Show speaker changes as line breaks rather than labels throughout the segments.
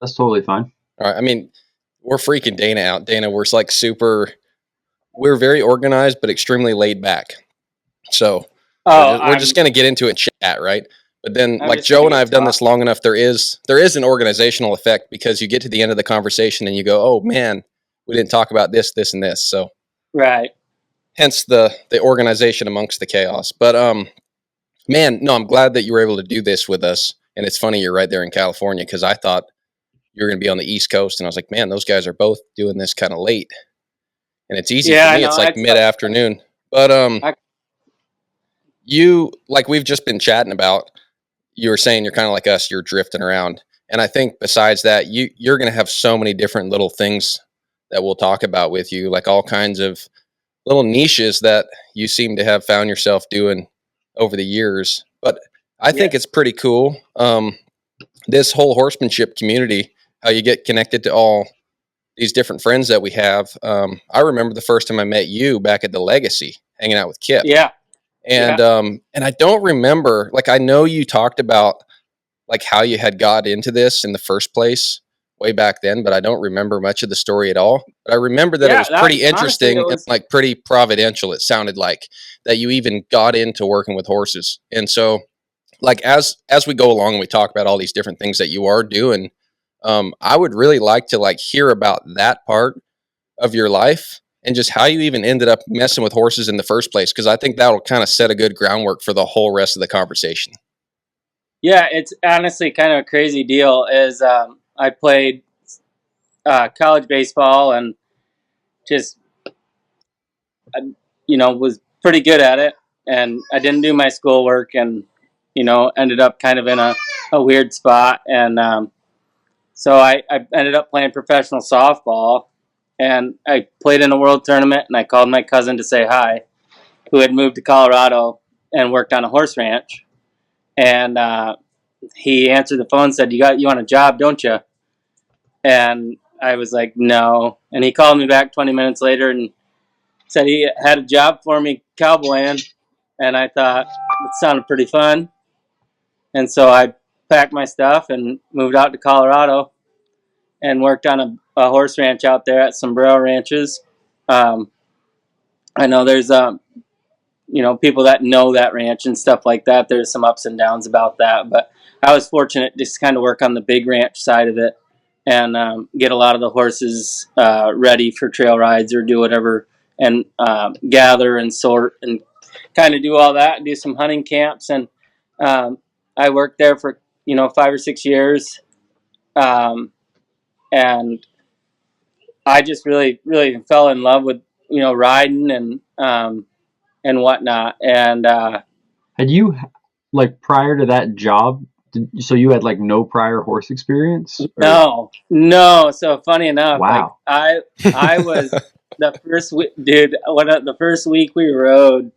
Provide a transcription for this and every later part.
That's totally fine.
All right. I mean, we're freaking Dana out. Dana, we're very organized, but extremely laid back. So
Oh,
we're just going to get into it and chat, right? But then,
I'm
like
just
Joe
gonna
and I
get
have done this long enough, there is an organizational effect because you get to the end of the conversation and you go, oh man, we didn't talk about this, this, and this. So
right.
hence the organization amongst the chaos. But man, no, I'm glad that you were able to do this with us. And it's funny you're right there in California because I thought you were going to be on the East Coast, and I was like, man, those guys are both doing this kind of late. And it's easy for me. It's like mid-afternoon. But you, like we've just been chatting about, you were saying you're kind of like us, you're drifting around. And I think besides that, you're going to have so many different little things that we'll talk about with you, like all kinds of little niches that you seem to have found yourself doing over the years. But I think it's pretty cool. This whole horsemanship community, how you get connected to all these different friends that we have. I remember the first time I met you back at the Legacy, hanging out with Kip.
Yeah.
And I don't remember, like, I know you talked about like how you had got into this in the first place way back then, but I don't remember much of the story at all. But I remember that it was pretty interesting and like pretty providential. It sounded like that you even got into working with horses. And so like, as we go along and we talk about all these different things that you are doing, I would really like to like hear about that part of your life and just how you even ended up messing with horses in the first place. Cause I think that'll kind of set a good groundwork for the whole rest of the conversation.
Yeah, it's honestly kind of a crazy deal. I played college baseball and just, was pretty good at it. And I didn't do my schoolwork and, ended up kind of in a weird spot. And so I ended up playing professional softball. And I played in a world tournament, and I called my cousin to say hi, who had moved to Colorado and worked on a horse ranch. And he answered the phone and said, you want a job, don't you? And I was like, no. And he called me back 20 minutes later and said he had a job for me cowboying. And I thought it sounded pretty fun. And so I packed my stuff and moved out to Colorado and worked on a horse ranch out there at Sombrero Ranches. I know there's people that know that ranch and stuff like that. There's some ups and downs about that, but I was fortunate just to kind of work on the big ranch side of it and get a lot of the horses ready for trail rides or do whatever, and gather and sort and kind of do all that and do some hunting camps. And I worked there for 5 or 6 years, and I just really fell in love with riding and whatnot. And
had you, like, prior to that job, so you had like no prior horse experience?
No. So funny enough,
wow.
Like, I was the first dude. The first week we rode,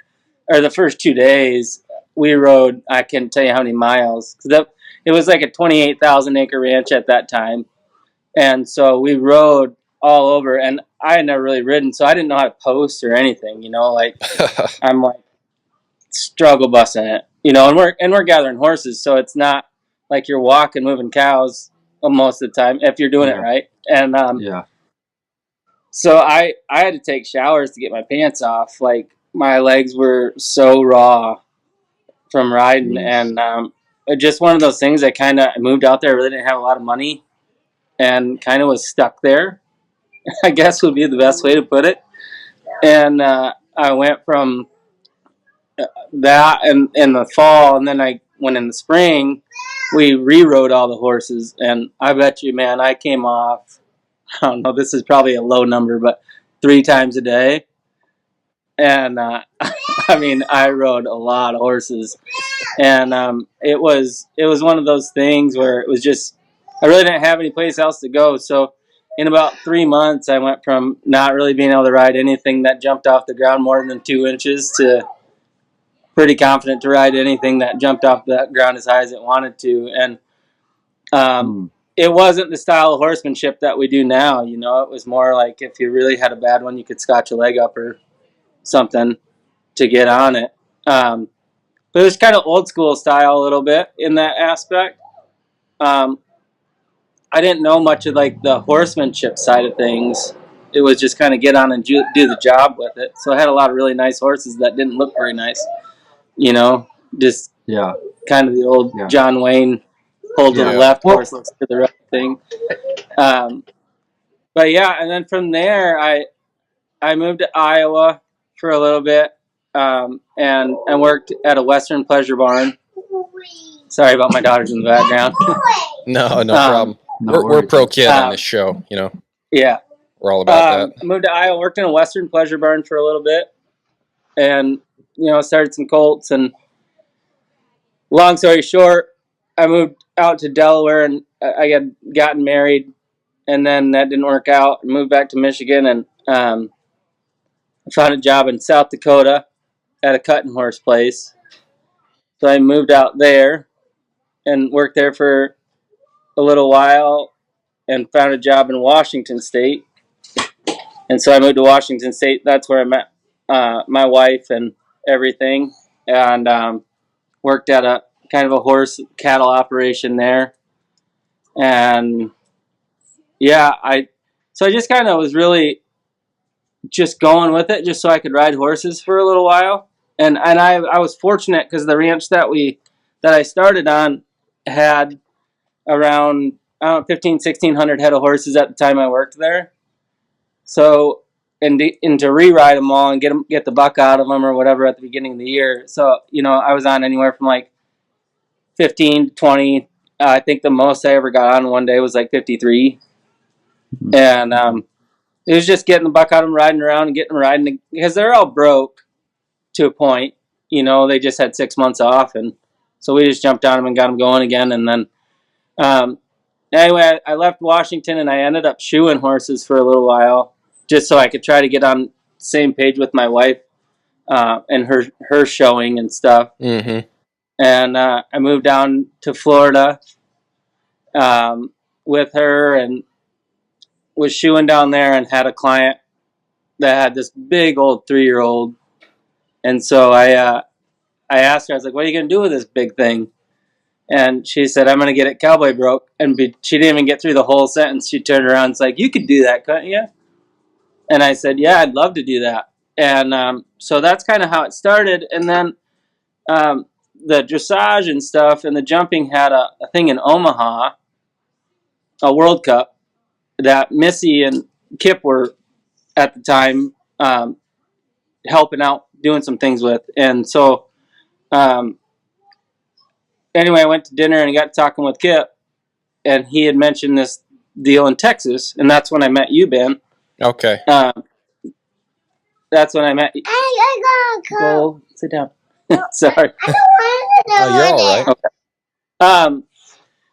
or the first 2 days we rode, I can't tell you how many miles, because it was like a 28,000 acre ranch at that time, and so we rode all over. And I had never really ridden, so I didn't know how to post or anything. Like I'm like struggle busting it, and we're gathering horses, so it's not like you're walking, moving cows most of the time if you're doing it right. And so I had to take showers to get my pants off. Like, my legs were so raw from riding. And just one of those things. I kind of moved out there. I really didn't have a lot of money and kind of was stuck there, I guess would be the best way to put it. And I went from that in the fall, and then I went in the spring. We re-rode all the horses, and I bet you, man, I came off, I don't know, this is probably a low number, but 3 times a day. And I mean, I rode a lot of horses, and it was one of those things where it was just, I really didn't have any place else to go. So in about 3 months, I went from not really being able to ride anything that jumped off the ground more than 2 inches to pretty confident to ride anything that jumped off the ground as high as it wanted to. And it wasn't the style of horsemanship that we do now. It was more like if you really had a bad one, you could scotch a leg up or something to get on it. But it was kind of old school style a little bit in that aspect. I didn't know much of like the horsemanship side of things. It was just kind of get on and do the job with it. So I had a lot of really nice horses that didn't look very nice, just
Yeah.
kind of the old John Wayne hold to the
Yeah.
left, horse looks to the right thing. But yeah, and then from there, I moved to Iowa for a little bit, and worked at a Western pleasure barn. Sorry about my daughters in the background.
No problem. We're pro kid on this show,
Yeah.
We're all about that.
I moved to Iowa, worked in a Western pleasure barn for a little bit, and started some colts. And long story short, I moved out to Delaware, and I had gotten married, and then that didn't work out. And moved back to Michigan, and I found a job in South Dakota at a cutting horse place. So I moved out there and worked there for a little while, and found a job in Washington State. And so I moved to Washington State. That's where I met my wife and everything, and worked at a kind of a horse cattle operation there. And yeah, I just kind of was really just going with it just so I could ride horses for a little while. And I was fortunate because the ranch that I started on had around 1,500-1,600 head of horses at the time I worked there. So and to reride them all and get the buck out of them or whatever at the beginning of the year. So I was on anywhere from like 15 to 20. I think the most I ever got on one day was like 53, and it was just getting the buck out of them, riding around and getting them riding because they're all broke to a point. They just had 6 months off, and so we just jumped on them and got them going again. And then anyway, I left Washington and I ended up shoeing horses for a little while, just so I could try to get on the same page with my wife and her showing and stuff.
Mm-hmm.
And I moved down to Florida with her and was shoeing down there and had a client that had this big old 3-year-old. And so I asked her, I was like, what are you going to do with this big thing? And she said, I'm going to get it cowboy broke. And she didn't even get through the whole sentence. She turned around and was like, you could do that, couldn't you? And I said, yeah, I'd love to do that. And so that's kind of how it started. And then the dressage and stuff and the jumping had a thing in Omaha, a World Cup, that Missy and Kip were at the time helping out, doing some things with. And so anyway, I went to dinner and I got talking with Kip, and he had mentioned this deal in Texas, and that's when I met you, Ben.
Okay.
That's when I met you. Go sit down. Sorry.
You're all right.
Okay.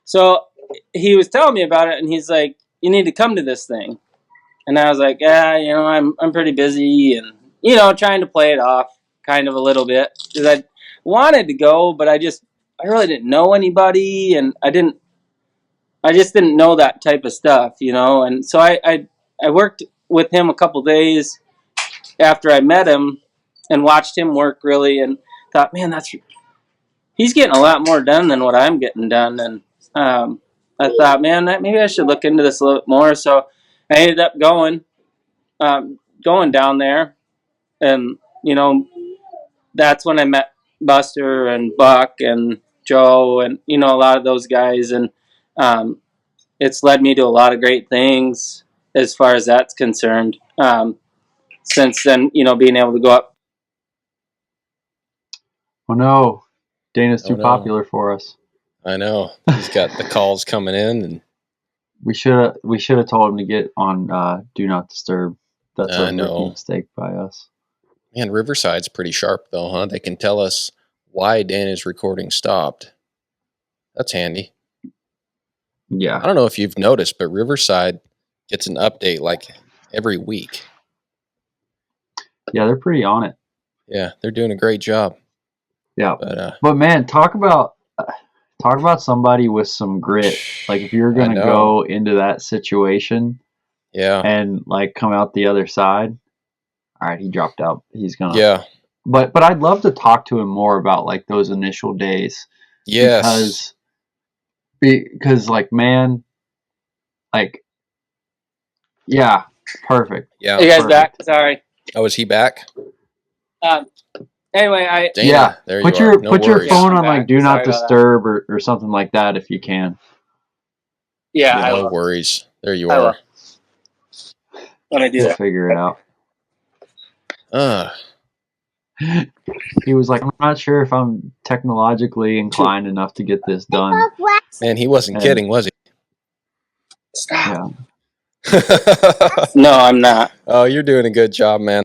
So he was telling me about it, and he's like, you need to come to this thing. And I was like, yeah, I'm pretty busy, and trying to play it off kind of a little bit, because I wanted to go, but I really didn't know anybody, and I just didn't know that type of stuff, and so I worked with him a couple days after I met him and watched him work really, and thought, man, he's getting a lot more done than what I'm getting done. And I thought, man, maybe I should look into this a little bit more. So I ended up going down there, and that's when I met Buster and Buck and Joe and a lot of those guys, and it's led me to a lot of great things as far as that's concerned. Since then, being able to go up.
Oh no, Dana's too popular for us.
I know. He's got the calls coming in, and
we should have told him to get on Do Not Disturb. That's a rookie mistake by us.
Man, Riverside's pretty sharp though, huh? They can tell us why Dana's recording stopped. That's handy.
Yeah.
I don't know if you've noticed, but Riverside gets an update like every week.
Yeah, they're pretty on it.
Yeah, they're doing a great job.
Yeah, but man, talk about somebody with some grit. Like if you're gonna go into that situation, and like come out the other side. All right, he dropped out. He's gonna.
Yeah.
But I'd love to talk to him more about like those initial days.
Yes.
Because like, man, like, yeah, perfect.
Yeah.
You guys back? Sorry.
Oh, is he back?
Anyway,
Dana,
yeah.
there
put
you
your
are. No
put your
worries.
phone on like do not disturb or something like that if you can.
Yeah,
no worries. There you
I
are.
When I do that,
figure it out. He was like, I'm not sure if I'm technologically inclined enough to get this done.
Man, he wasn't kidding, was he?
Stop.
Yeah.
No, I'm not.
Oh, you're doing a good job, man.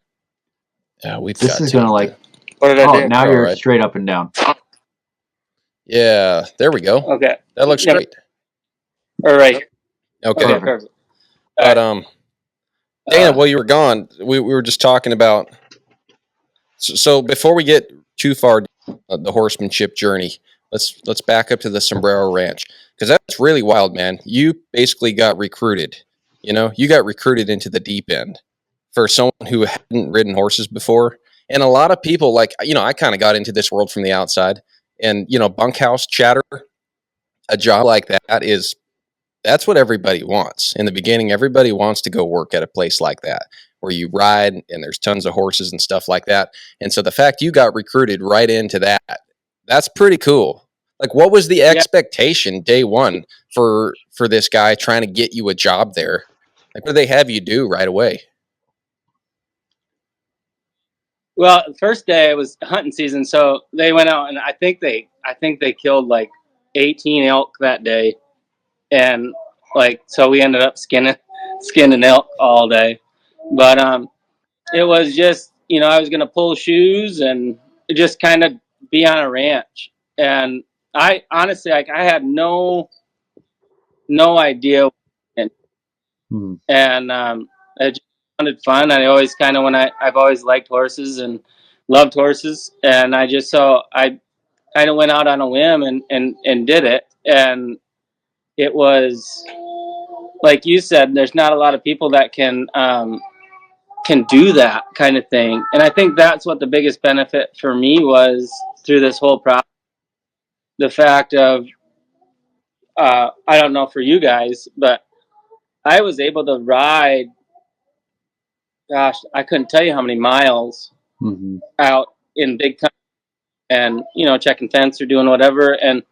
Yeah,
This is gonna like.
What did I do?
Now you're straight up and down.
Yeah, there we go.
Okay,
that looks great.
All right.
Okay.
Perfect.
But Dana, while you were gone, we were just talking about. So before we get too far, the horsemanship journey, let's back up to the Sombrero Ranch, because that's really wild, man. You basically got recruited. You got recruited into the deep end for someone who hadn't ridden horses before. And a lot of people, like, I kind of got into this world from the outside, and bunkhouse chatter, a job like that's what everybody wants. In the beginning, everybody wants to go work at a place like that where you ride and there's tons of horses and stuff like that. And so the fact you got recruited right into that's pretty cool. Like, what was the expectation day one for this guy trying to get you a job there? Like, what do they have you do right away?
Well, the first day it was hunting season, so they went out and I think they killed like 18 elk that day, and so we ended up skinning elk all day. But it was just I was gonna pull shoes and just kind of be on a ranch, and I honestly I had no idea, and it just sounded fun. I always kind of I've always liked horses and loved horses, and I kind of went out on a whim and did it, and it was like you said, there's not a lot of people that can do that kind of thing, and I think that's what the biggest benefit for me was through this whole process. The fact of I don't know for you guys, but I was able to ride. Gosh, I couldn't tell you how many miles out in big country, and checking fence or doing whatever, and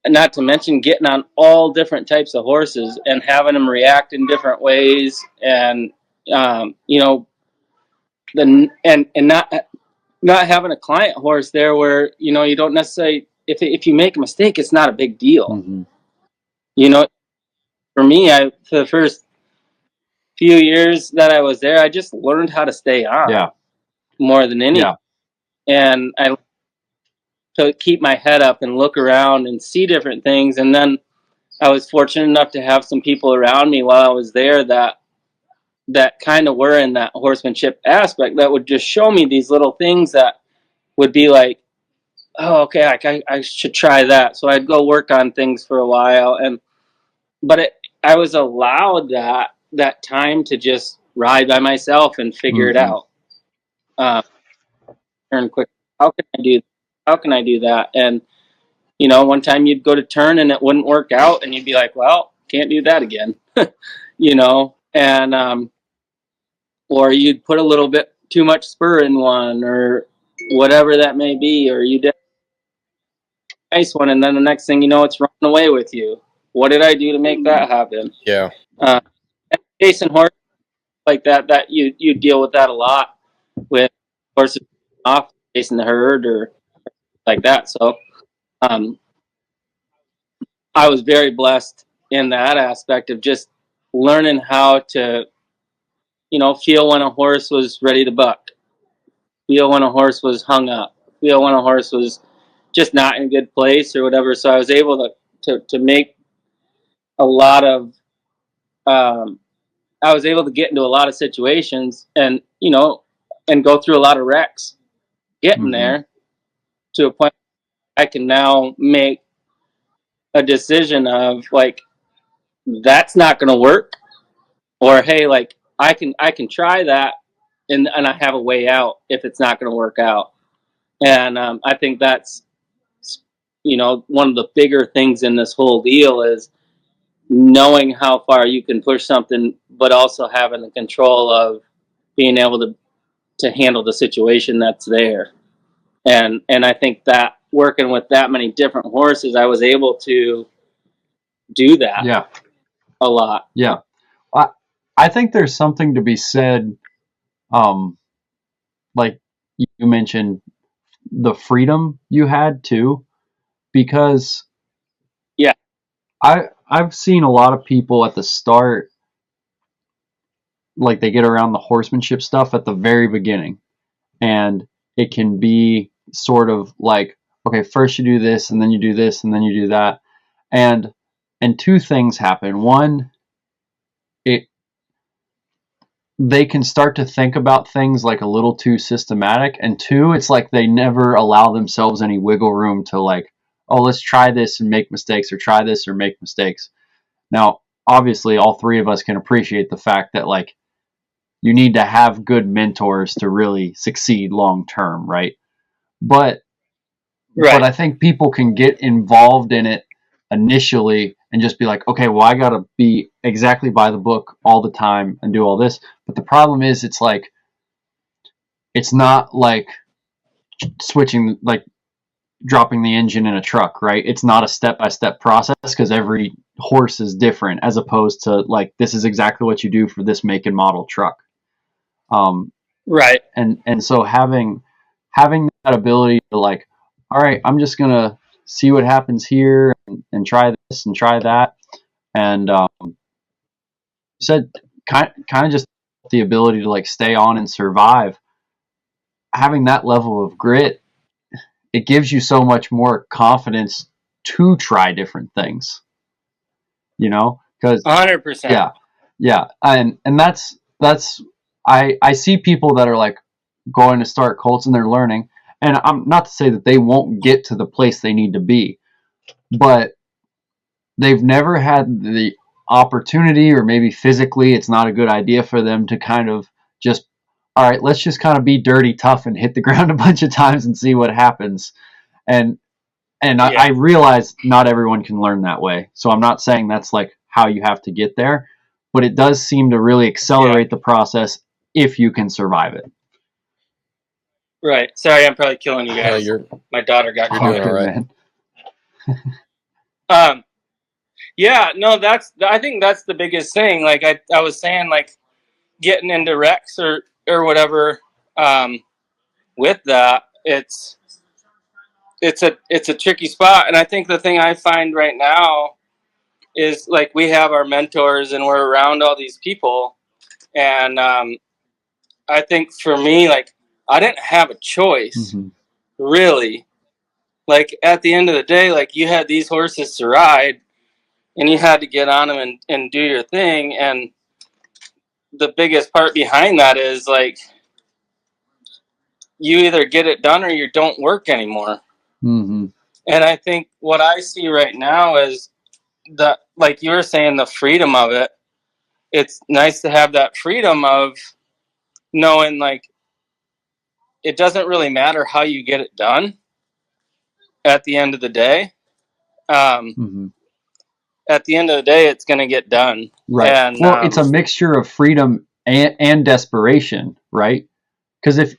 not to mention getting on all different types of horses and having them react in different ways, and and not having a client horse there where you don't necessarily, if you make a mistake, it's not a big deal. For me, for the first few years that I was there, I just learned how to stay on more than anything. And I to keep my head up and look around and see different things. And then I was fortunate enough to have some people around me while I was there that kind of were in that horsemanship aspect, that would just show me these little things that would be like, oh, okay, I should try that. So I'd go work on things for a while, but I was allowed that time to just ride by myself and figure it out. Turn quick. How can I do that? And one time you'd go to turn and it wouldn't work out, and you'd be like, well, can't do that again. And or you'd put a little bit too much spur in one, or whatever that may be, or you did a nice one, and then the next thing you know, it's running away with you. What did I do to make that happen?
Yeah.
Chasing horse like that you deal with that a lot with horses off chasing the herd or like that. So I was very blessed in that aspect of just learning how to feel when a horse was ready to buck, feel when a horse was hung up, feel when a horse was just not in a good place or whatever. So I was able to make a lot of I was able to get into a lot of situations, and and go through a lot of wrecks getting there to a point I can now make a decision of like, that's not going to work, or hey, like I can try that, and I have a way out if it's not going to work out. And I think that's one of the bigger things in this whole deal is knowing how far you can push something, but also having the control of being able to handle the situation that's there. And I think that working with that many different horses, I was able to do that.
Yeah.
A lot.
Yeah. I think there's something to be said, like you mentioned, the freedom you had too, because
yeah,
I've seen a lot of people at the start, like they get around the horsemanship stuff at the very beginning, and it can be sort of like, okay, first you do this, and then you do this, and then you do that, and two things happen. One, they can start to think about things like a little too systematic, and two, it's like they never allow themselves any wiggle room to like, oh, let's try this and make mistakes, or try this or make mistakes. Now, obviously, all three of us can appreciate the fact that like you need to have good mentors to really succeed long term, right? But I think people can get involved in it initially and just be like, okay, well, I got to be exactly by the book all the time and do all this. But the problem is, it's like, it's not like switching, like dropping the engine in a truck, right? It's not a step-by-step process because every horse is different, as opposed to like, this is exactly what you do for this make and model truck.
Right.
And so having that ability to like, all right, I'm just going to see what happens here and try this and try that. And you said kind of just the ability to like stay on and survive. Having that level of grit, it gives you so much more confidence to try different things, you know, because
100%.
Yeah. And that's, I see people that are like going to start colts and they're learning, and I'm not to say that they won't get to the place they need to be, but they've never had the opportunity, or maybe physically it's not a good idea for them to kind of just, all right, let's just kind of be dirty tough and hit the ground a bunch of times and see what happens. And I realize not everyone can learn that way, so I'm not saying that's like how you have to get there, but it does seem to really accelerate the process if you can survive it.
Right. Sorry, I'm probably killing you guys. My daughter got caught.
You're doing all
right. Yeah, no, I think that's the biggest thing. Like I was saying, like getting into Rex or whatever, with that, it's a tricky spot. And I think the thing I find right now is like we have our mentors and we're around all these people. And I think for me, like I didn't have a choice, really. Like at the end of the day, like you had these horses to ride and you had to get on them and do your thing. And the biggest part behind that is like you either get it done or you don't work anymore.
Mm-hmm.
And I think what I see right now is that, like you were saying, the freedom of it. It's nice to have that freedom of knowing like it doesn't really matter how you get it done at the end of the day. At the end of the day, it's going to get done.
Right. And, well, it's a mixture of freedom and desperation, right? Because if,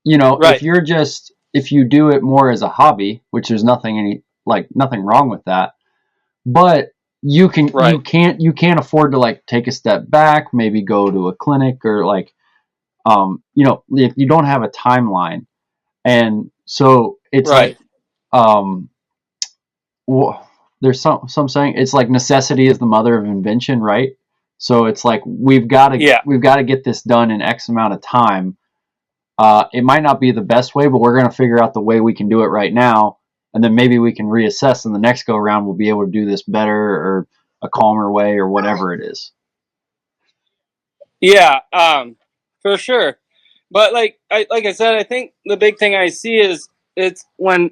you know, if you're just, if you do it more as a hobby, which there's nothing wrong with that, but you can, you can't afford to like take a step back, maybe go to a clinic or like, you know, if you don't have a timeline. And so it's like, there's some saying it's like necessity is the mother of invention, right? So it's like we've got to get this done in X amount of time. It might not be the best way, but we're going to figure out the way we can do it right now, and then maybe we can reassess, and the next go around we'll be able to do this better or a calmer way or whatever it is.
Yeah, for sure. But like I said, I think the big thing I see is it's when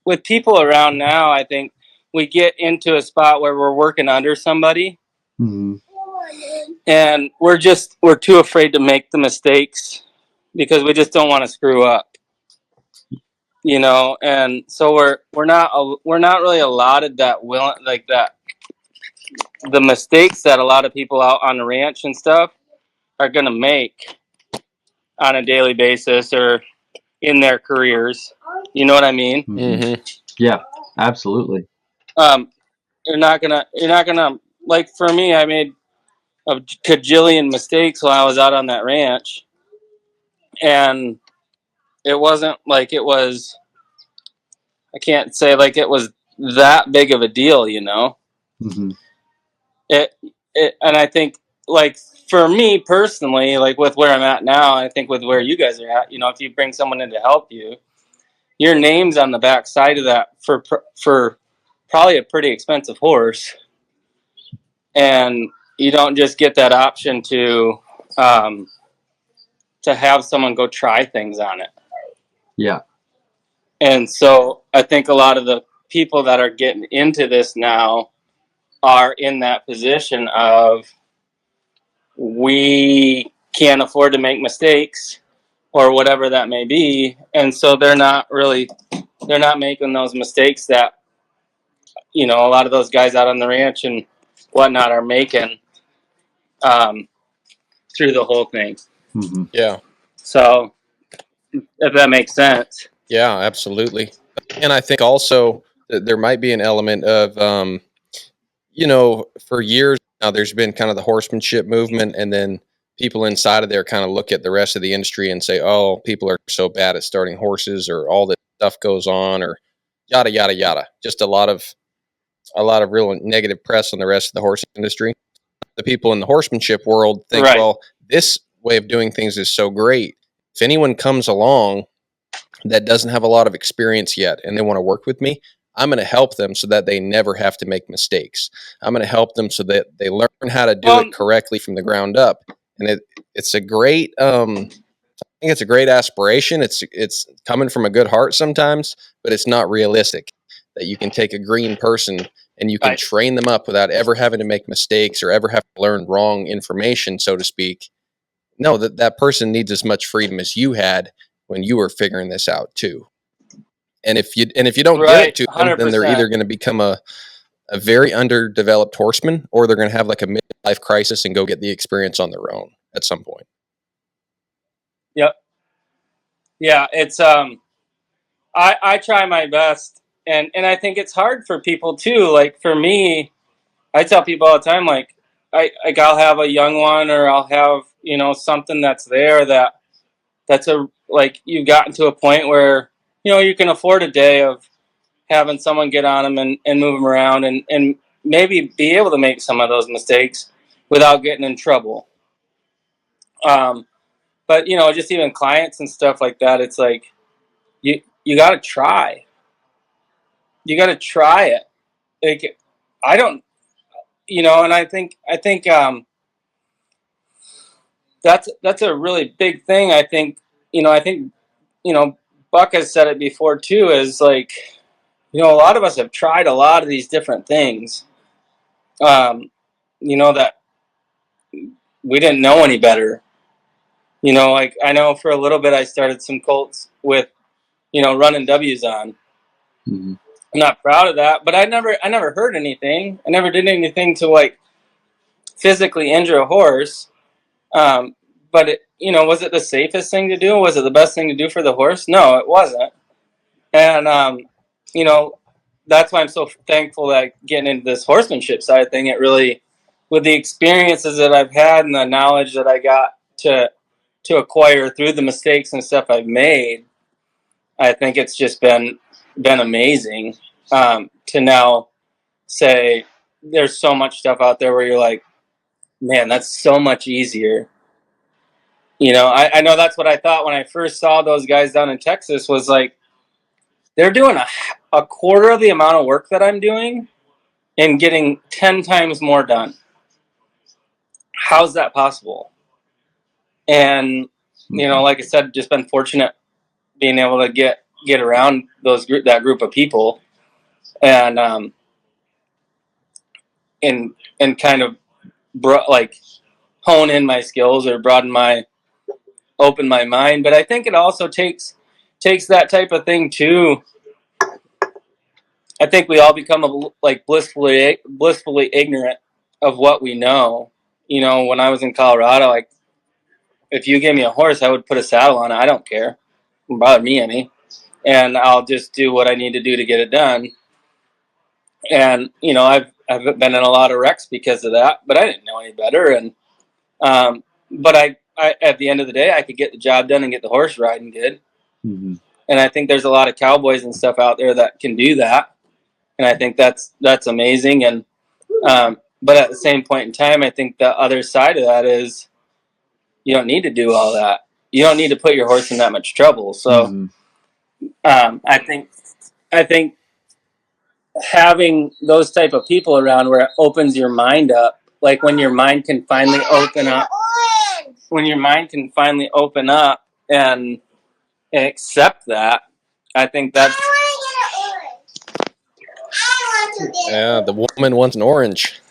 with people around now, I think we get into a spot where we're working under somebody, and we're too afraid to make the mistakes because we just don't want to screw up, you know. And so we're not really allotted that the mistakes that a lot of people out on the ranch and stuff are going to make on a daily basis or in their careers. You know what I mean?
Mm-hmm.
Yeah, absolutely.
You're not gonna like, for me, I made a cajillion mistakes while I was out on that ranch, and it wasn't like it was, I can't say like it was that big of a deal, you know.
Mm-hmm.
And I think, like, for me personally, like with where I'm at now, I think with where you guys are at, you know, if you bring someone in to help you, your name's on the back side of that for probably a pretty expensive horse, and you don't just get that option to have someone go try things on it.
Yeah.
And so I think a lot of the people that are getting into this now are in that position of, we can't afford to make mistakes or whatever that may be. And so they're not making those mistakes that, you know, a lot of those guys out on the ranch and whatnot are making through the whole thing.
Mm-hmm.
Yeah.
So if that makes sense.
Yeah, absolutely. And I think also that there might be an element of, you know, for years now, there's been kind of the horsemanship movement, and then people inside of there kind of look at the rest of the industry and say, oh, people are so bad at starting horses, or all this stuff goes on, or yada, yada, yada. Just a lot of real negative press on the rest of the horse industry. The people in the horsemanship world think,
Right.
well, this way of doing things is so great. If anyone comes along that doesn't have a lot of experience yet and they want to work with me, I'm going to help them so that they never have to make mistakes. I'm going to help them so that they learn how to do it correctly from the ground up. And it's a great, I think it's a great aspiration. It's coming from a good heart sometimes, but it's not realistic that you can take a green person and you can
Right.
train them up without ever having to make mistakes or ever have to learn wrong information, so to speak. No, that person needs as much freedom as you had when you were figuring this out too. And if you don't give
Right.
it to them, then they're
100%.
either going to become a very underdeveloped horseman, or they're going to have like a midlife crisis and go get the experience on their own at some point.
Yep. Yeah, it's I try my best, and I think it's hard for people too. Like for me, I tell people all the time, like I'll have a young one, or I'll have, you know, something that's there that's a, like, you've gotten to a point where, you know, you can afford a day of having someone get on them and move them around, and maybe be able to make some of those mistakes without getting in trouble. But you know, just even clients and stuff like that, it's like you got to try. You got to try it. Like, I don't, you know, and I think that's a really big thing. I think, you know, Buck has said it before too, is like, you know, a lot of us have tried a lot of these different things, you know, that we didn't know any better. You know, like, I know for a little bit I started some colts with, you know, running W's on.
Mm-hmm.
I'm not proud of that, but I never heard anything. I never did anything to, like, physically injure a horse. But it, you know, was it the safest thing to do? Was it the best thing to do for the horse? No, it wasn't. And you know, that's why I'm so thankful that getting into this horsemanship side thing, it really, with the experiences that I've had and the knowledge that I got to acquire through the mistakes and stuff I've made, I think it's just been amazing, to now say there's so much stuff out there where you're like, man, that's so much easier. You know, I know that's what I thought when I first saw those guys down in Texas, was like, they're doing a quarter of the amount of work that I'm doing and getting 10 times more done. How's that possible? And, you know, like I said, just been fortunate being able to get around that group of people, and kind of like hone in my skills, or open my mind. But I think it also takes that type of thing too, I think we all become like blissfully ignorant of what we know. You know, when I was in Colorado, like if you gave me a horse, I would put a saddle on it. I don't care. It doesn't bother me any. And I'll just do what I need to do to get it done. And, you know, I've been in a lot of wrecks because of that, but I didn't know any better. And, but I at the end of the day, I could get the job done and get the horse riding good.
Mm-hmm.
And I think there's a lot of cowboys and stuff out there that can do that. And I think that's amazing. And, but at the same point in time, I think the other side of that is you don't need to do all that. You don't need to put your horse in that much trouble. So,
Mm-hmm.
I think having those type of people around where it opens your mind up, like when your mind can finally open up, and accept that, I think that's.
Yeah, the woman wants an orange.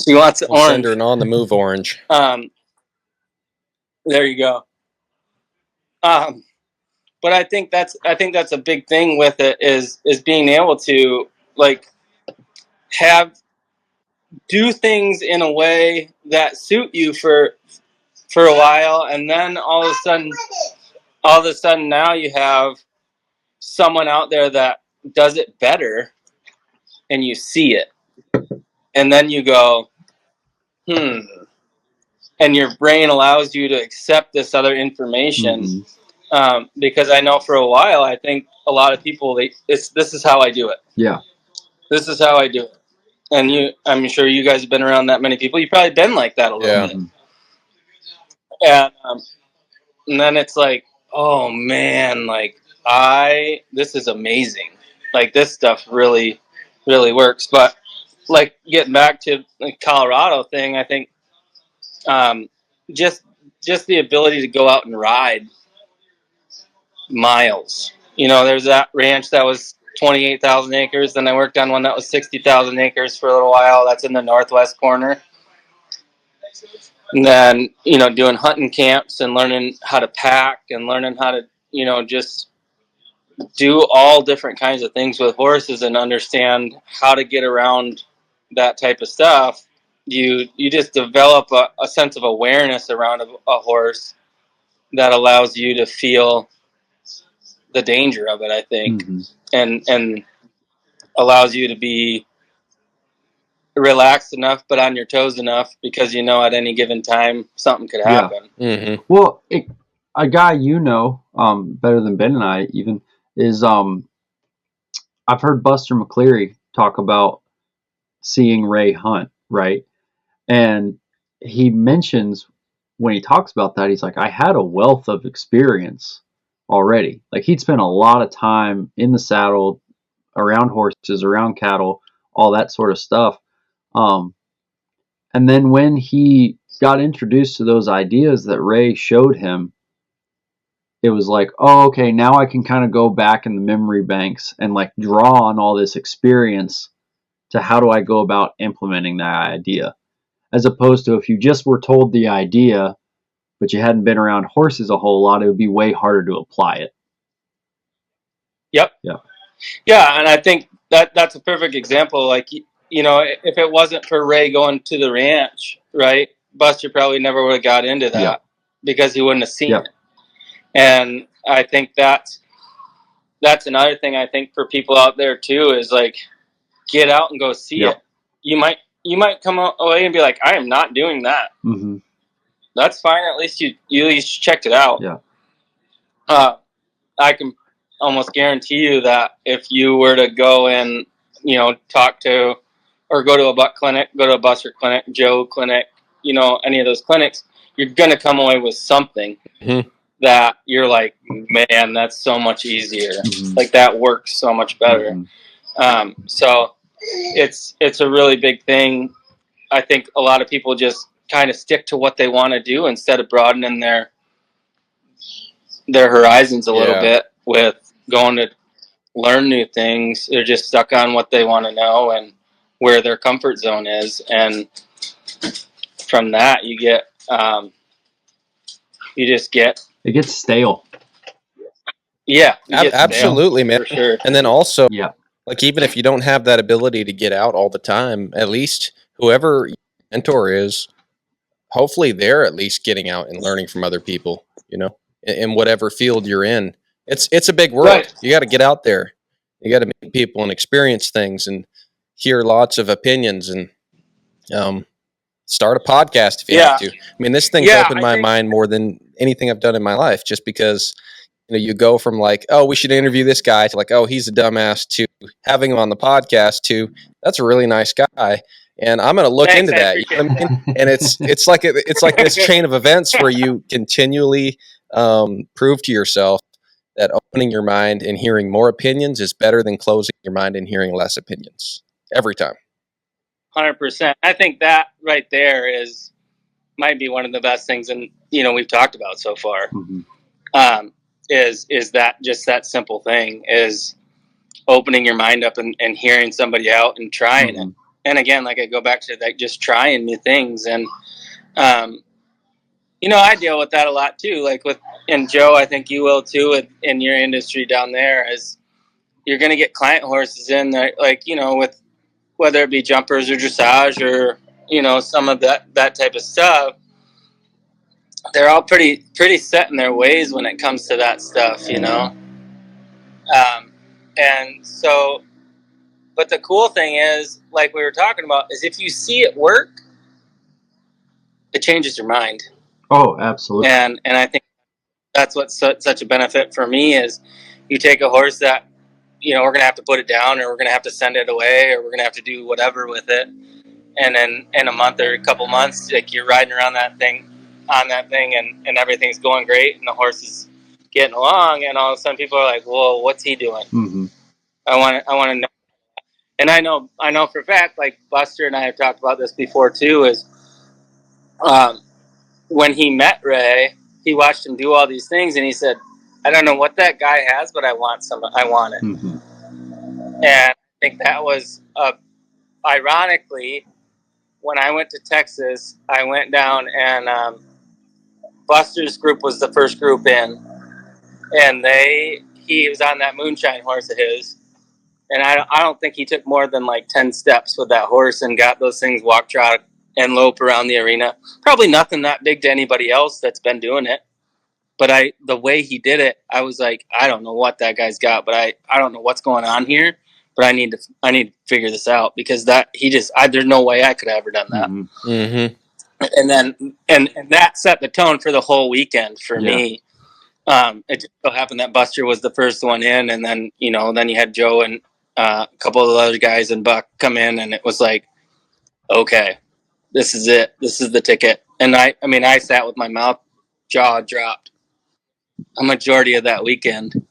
She wants an
We'll
orange.
send her an on the move orange.
There you go. But I think that's a big thing with it is being able to like do things in a way that suit you for a while, and then all of a sudden now you have someone out there that does it better, and you see it, and then you go, and your brain allows you to accept this other information. Mm-hmm. Because I know for a while, I think a lot of people, this is how I do it.
Yeah.
This is how I do it. And I'm sure you guys have been around that many people. You've probably been like that a little bit. And then it's like, oh man, like this is amazing. Like this stuff really, really works. But like getting back to the Colorado thing, I think just the ability to go out and ride miles. You know, there's that ranch that was 28,000 acres. Then I worked on one that was 60,000 acres for a little while. That's in the northwest corner. And then, you know, doing hunting camps and learning how to pack and learning how to, you know, just do all different kinds of things with horses and understand how to get around that type of stuff. You just develop a sense of awareness around a horse that allows you to feel the danger of it, I think, and allows you to be relaxed enough but on your toes enough because you know at any given time something could happen.
Yeah. Mm-hmm. Well, a guy better than Ben and I even is I've heard Buster Mclaury talk about seeing Ray hunt, right? And he mentions when he talks about that, he's like, I had a wealth of experience already. Like he'd spent a lot of time in the saddle, around horses, around cattle, all that sort of stuff. And then when he got introduced to those ideas that Ray showed him, it was like, oh, okay, now I can kind of go back in the memory banks and like draw on all this experience to how do I go about implementing that idea. As opposed to if you just were told the idea, but you hadn't been around horses a whole lot, it would be way harder to apply it.
Yep.
Yeah.
Yeah, and I think that's a perfect example. Like, you know, if it wasn't for Ray going to the ranch, right, Buster probably never would have got into that because he wouldn't have seen it. And I think that's another thing I think for people out there too is like get out and go see it. You might come away and be like, I am not doing that. Mm-hmm. That's fine. At least you at least checked it out.
Yeah.
I can almost guarantee you that if you were to go and, you know, talk to or go to a Buck clinic, go to a Buster clinic, Joe clinic, you know, any of those clinics, you're going to come away with something that you're like, man, that's so much easier. Mm-hmm. Like that works so much better. Mm-hmm. So it's a really big thing. I think a lot of people just kind of stick to what they want to do instead of broadening their horizons a little bit with going to learn new things. They're just stuck on what they want to know and where their comfort zone is. And from that, you get, it gets stale. Yeah,
absolutely, man.
For sure.
And then also,
yeah,
like, even if you don't have that ability to get out all the time, at least whoever your mentor is, hopefully they're at least getting out and learning from other people, you know, in whatever field you're in. It's a big world.
Right.
You got to get out there. You got to meet people and experience things and hear lots of opinions and start a podcast if you have to. I mean, this thing's opened my mind more than anything I've done in my life, just because, you know, you go from like, oh, we should interview this guy, to like, oh, he's a dumbass, to having him on the podcast, to that's a really nice guy. And I'm going to look into that. You know what I mean? And it's like this chain of events where you continually prove to yourself that opening your mind and hearing more opinions is better than closing your mind and hearing less opinions every time.
100%. I think that right there might be one of the best things, and you know, we've talked about so far. Mm-hmm. Is that just that simple thing, is opening your mind up and hearing somebody out and trying it. And again, like I go back to like just trying new things. And, you know, I deal with that a lot too. Like and Joe, I think you will too, in your industry down there, is you're going to get client horses in that, like, you know, with whether it be jumpers or dressage or, you know, some of that type of stuff. They're all pretty set in their ways when it comes to that stuff, you know? And so, but the cool thing is, like we were talking about, is if you see it work, it changes your mind.
Oh, absolutely.
And I think that's what's such a benefit for me, is you take a horse that, you know, we're going to have to put it down, or we're going to have to send it away, or we're going to have to do whatever with it. And then in a month or a couple months, like, you're riding around on that thing and everything's going great and the horse is getting along, and all of a sudden people are like, whoa, what's he doing? Mm-hmm. I want to know. And I know for a fact, like Buster and I have talked about this before too, is when he met Ray, he watched him do all these things and he said, I don't know what that guy has, but I want it. Mm-hmm. And I think that was, ironically, when I went to Texas, I went down and Buster's group was the first group in, and he was on that moonshine horse of his, and I don't think he took more than like 10 steps with that horse and got those things walk, trot, and lope around the arena. Probably nothing that big to anybody else that's been doing it, but the way he did it, I was like, I don't know what that guy's got, but I don't know what's going on here, but I need to figure this out, because there's no way I could have ever done that. Mm-hmm. Mm-hmm. And then and that set the tone for the whole weekend for me. It just so happened that Buster was the first one in, and then, you know, then you had Joe and a couple of the other guys and Buck come in, and it was like, okay, this is it. This is the ticket. And I mean, I sat with my jaw dropped a majority of that weekend,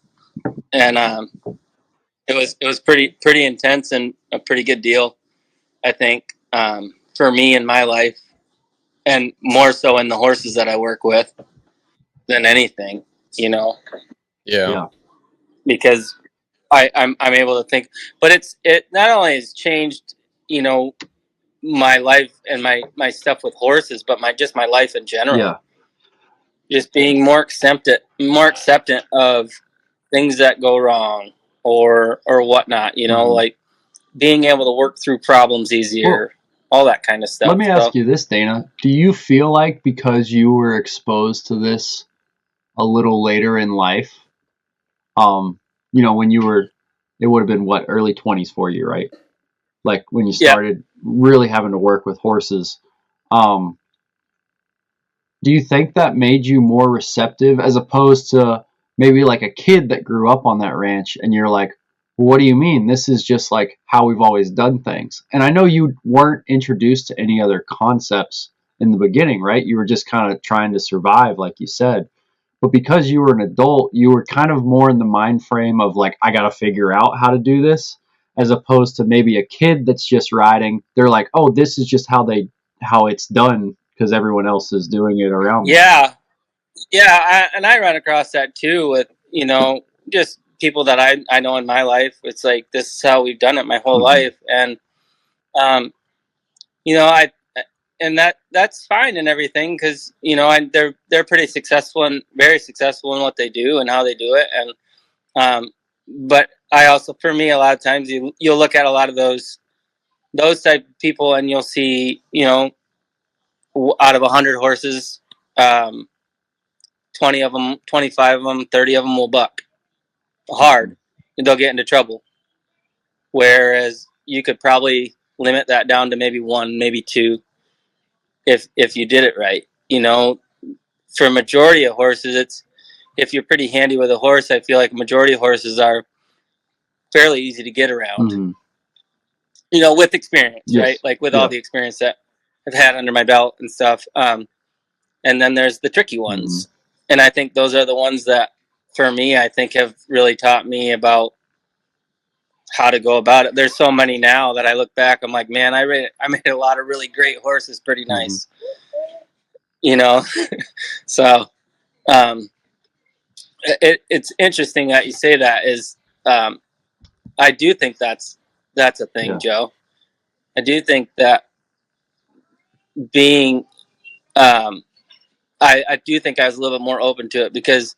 and it was pretty intense and a pretty good deal, I think, for me in my life, and more so in the horses that I work with than anything, you know.
Yeah.
Because I'm able to think, but it not only has changed, you know, my life and my stuff with horses, but my life in general. Yeah. Just being more acceptant of things that go wrong or whatnot, you know, like being able to work through problems easier, all that kind of stuff.
Let me ask you this, Dana. Do you feel like because you were exposed to this a little later in life, you know, when you were, it would have been what, early 20s for you, right? Like when you started really having to work with horses. Do you think that made you more receptive, as opposed to maybe like a kid that grew up on that ranch and you're like, well, what do you mean? This is just like how we've always done things. And I know you weren't introduced to any other concepts in the beginning, right? You were just kind of trying to survive, like you said. But because you were an adult, you were kind of more in the mind frame of like, I got to figure out how to do this, as opposed to maybe a kid that's just riding. They're like, oh, this is just how it's done because everyone else is doing it around me.
Yeah. And I run across that too with, you know, just people that I know in my life. It's like, this is how we've done it my whole life. And, you know, and that's fine and everything, because, you know, they're pretty successful and very successful in what they do and how they do it. But I also, for me, a lot of times you'll look at a lot of those type of people, and you'll see, out of 100 horses, 20 of them, 25 of them, 30 of them will buck hard, and they'll get into trouble. Whereas you could probably limit that down to maybe one, maybe two, if you did it right. For a majority of horses, if you're pretty handy with a horse, I feel like a majority of horses are fairly easy to get around. With experience, yes. Right? Like with all the experience that I've had under my belt and stuff. And then there's the tricky ones. And I think those are the ones that, for me, I think have really taught me about how to go about it. There's so many now that I look back, I'm like, man, I made a lot of really great horses pretty nice. So it's interesting that you say that. Is I do think that's a thing, Joe. I do think that being I do think I was a little bit more open to it because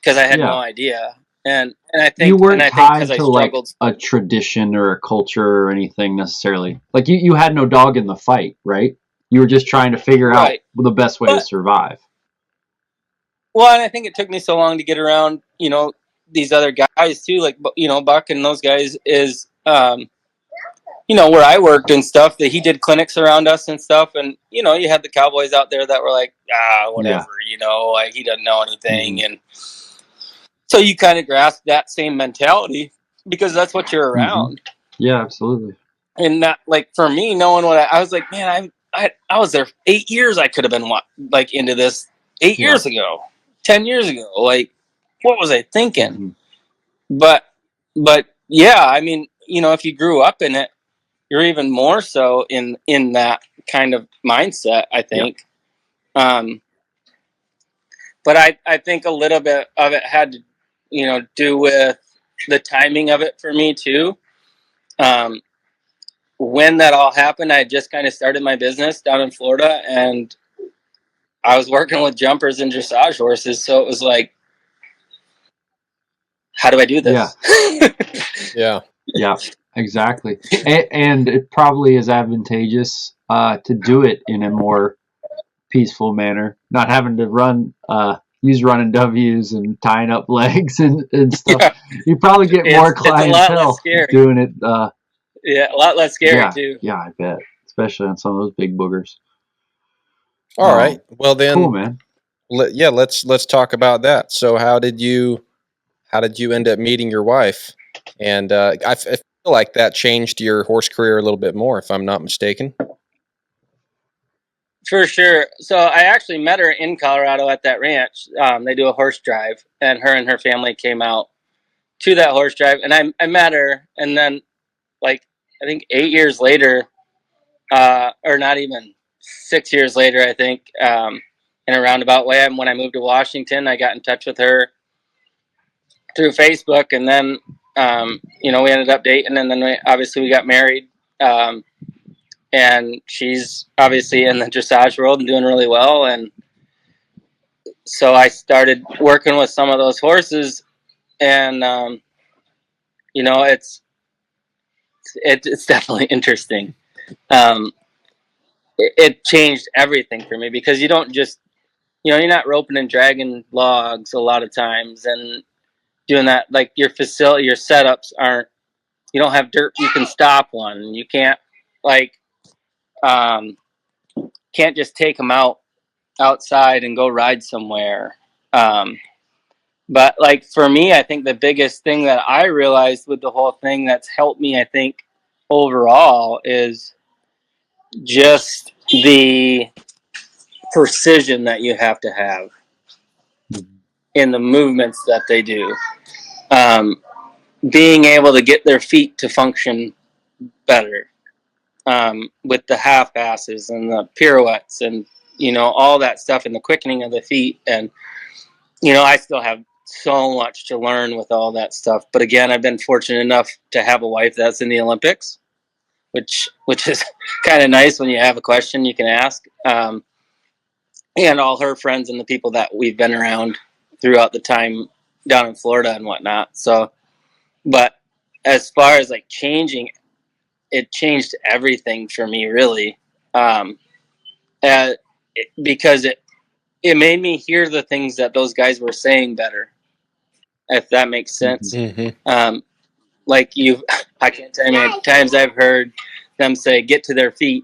I had no idea. And I think
you weren't tied to like a tradition or a culture or anything necessarily. Like you had no dog in the fight, right? You were just trying to figure out the best way to survive.
Well, and I think it took me so long to get around, these other guys too, like, Buck and those guys is, where I worked and stuff, that he did clinics around us and stuff. And, you had the cowboys out there that were like, whatever, like he doesn't know anything. And so you kind of grasp that same mentality because that's what you're around.
Yeah, absolutely.
And that, like, for me, knowing what I was like, man, I was there 8 years. I could have been like into this 8 years ago, 10 years ago. Like, what was I thinking? But yeah, I mean, if you grew up in it, you're even more so in that kind of mindset, I think. But I think a little bit of it had to, do with the timing of it for me too. When that all happened, I just kind of started my business down in Florida, and I was working with jumpers and dressage horses. So it was like, how do I do this?
Yeah, exactly. And it probably is advantageous to do it in a more peaceful manner, not having to use running W's and tying up legs and stuff. You probably get more clientele doing it.
A lot less scary too.
Yeah, I bet, especially on some of those big boogers.
All right. Well then,
cool, man.
Let's talk about that. So how did you end up meeting your wife? And I feel like that changed your horse career a little bit more, if I'm not mistaken.
For sure. So I actually met her in Colorado at that ranch. They do a horse drive, and her family came out to that horse drive, and I met her, and then, like, I think 8 years later, or not even 6 years later, I think, in a roundabout way, when I moved to Washington, I got in touch with her through Facebook, and then, we ended up dating, and then we got married. And she's obviously in the dressage world and doing really well. And so I started working with some of those horses, and, it's definitely interesting. It changed everything for me because you don't just, you're not roping and dragging logs a lot of times and doing that. Like, your facility, your setups aren't, you don't have dirt. You can stop one. You can't, like, can't just take them outside and go ride somewhere. But, like, for me, I think the biggest thing that I realized with the whole thing that's helped me, I think, overall, is just the precision that you have to have in the movements that they do. Being able to get their feet to function better, with the half passes and the pirouettes and, all that stuff, and the quickening of the feet. And, I still have so much to learn with all that stuff. But again, I've been fortunate enough to have a wife that's in the Olympics, which is kind of nice when you have a question you can ask. And all her friends and the people that we've been around throughout the time down in Florida and whatnot. So, but as far as like changing, it changed everything for me, really, because it made me hear the things that those guys were saying better, if that makes sense.
Mm-hmm.
Like I can't tell you how many times I've heard them say, "Get to their feet,"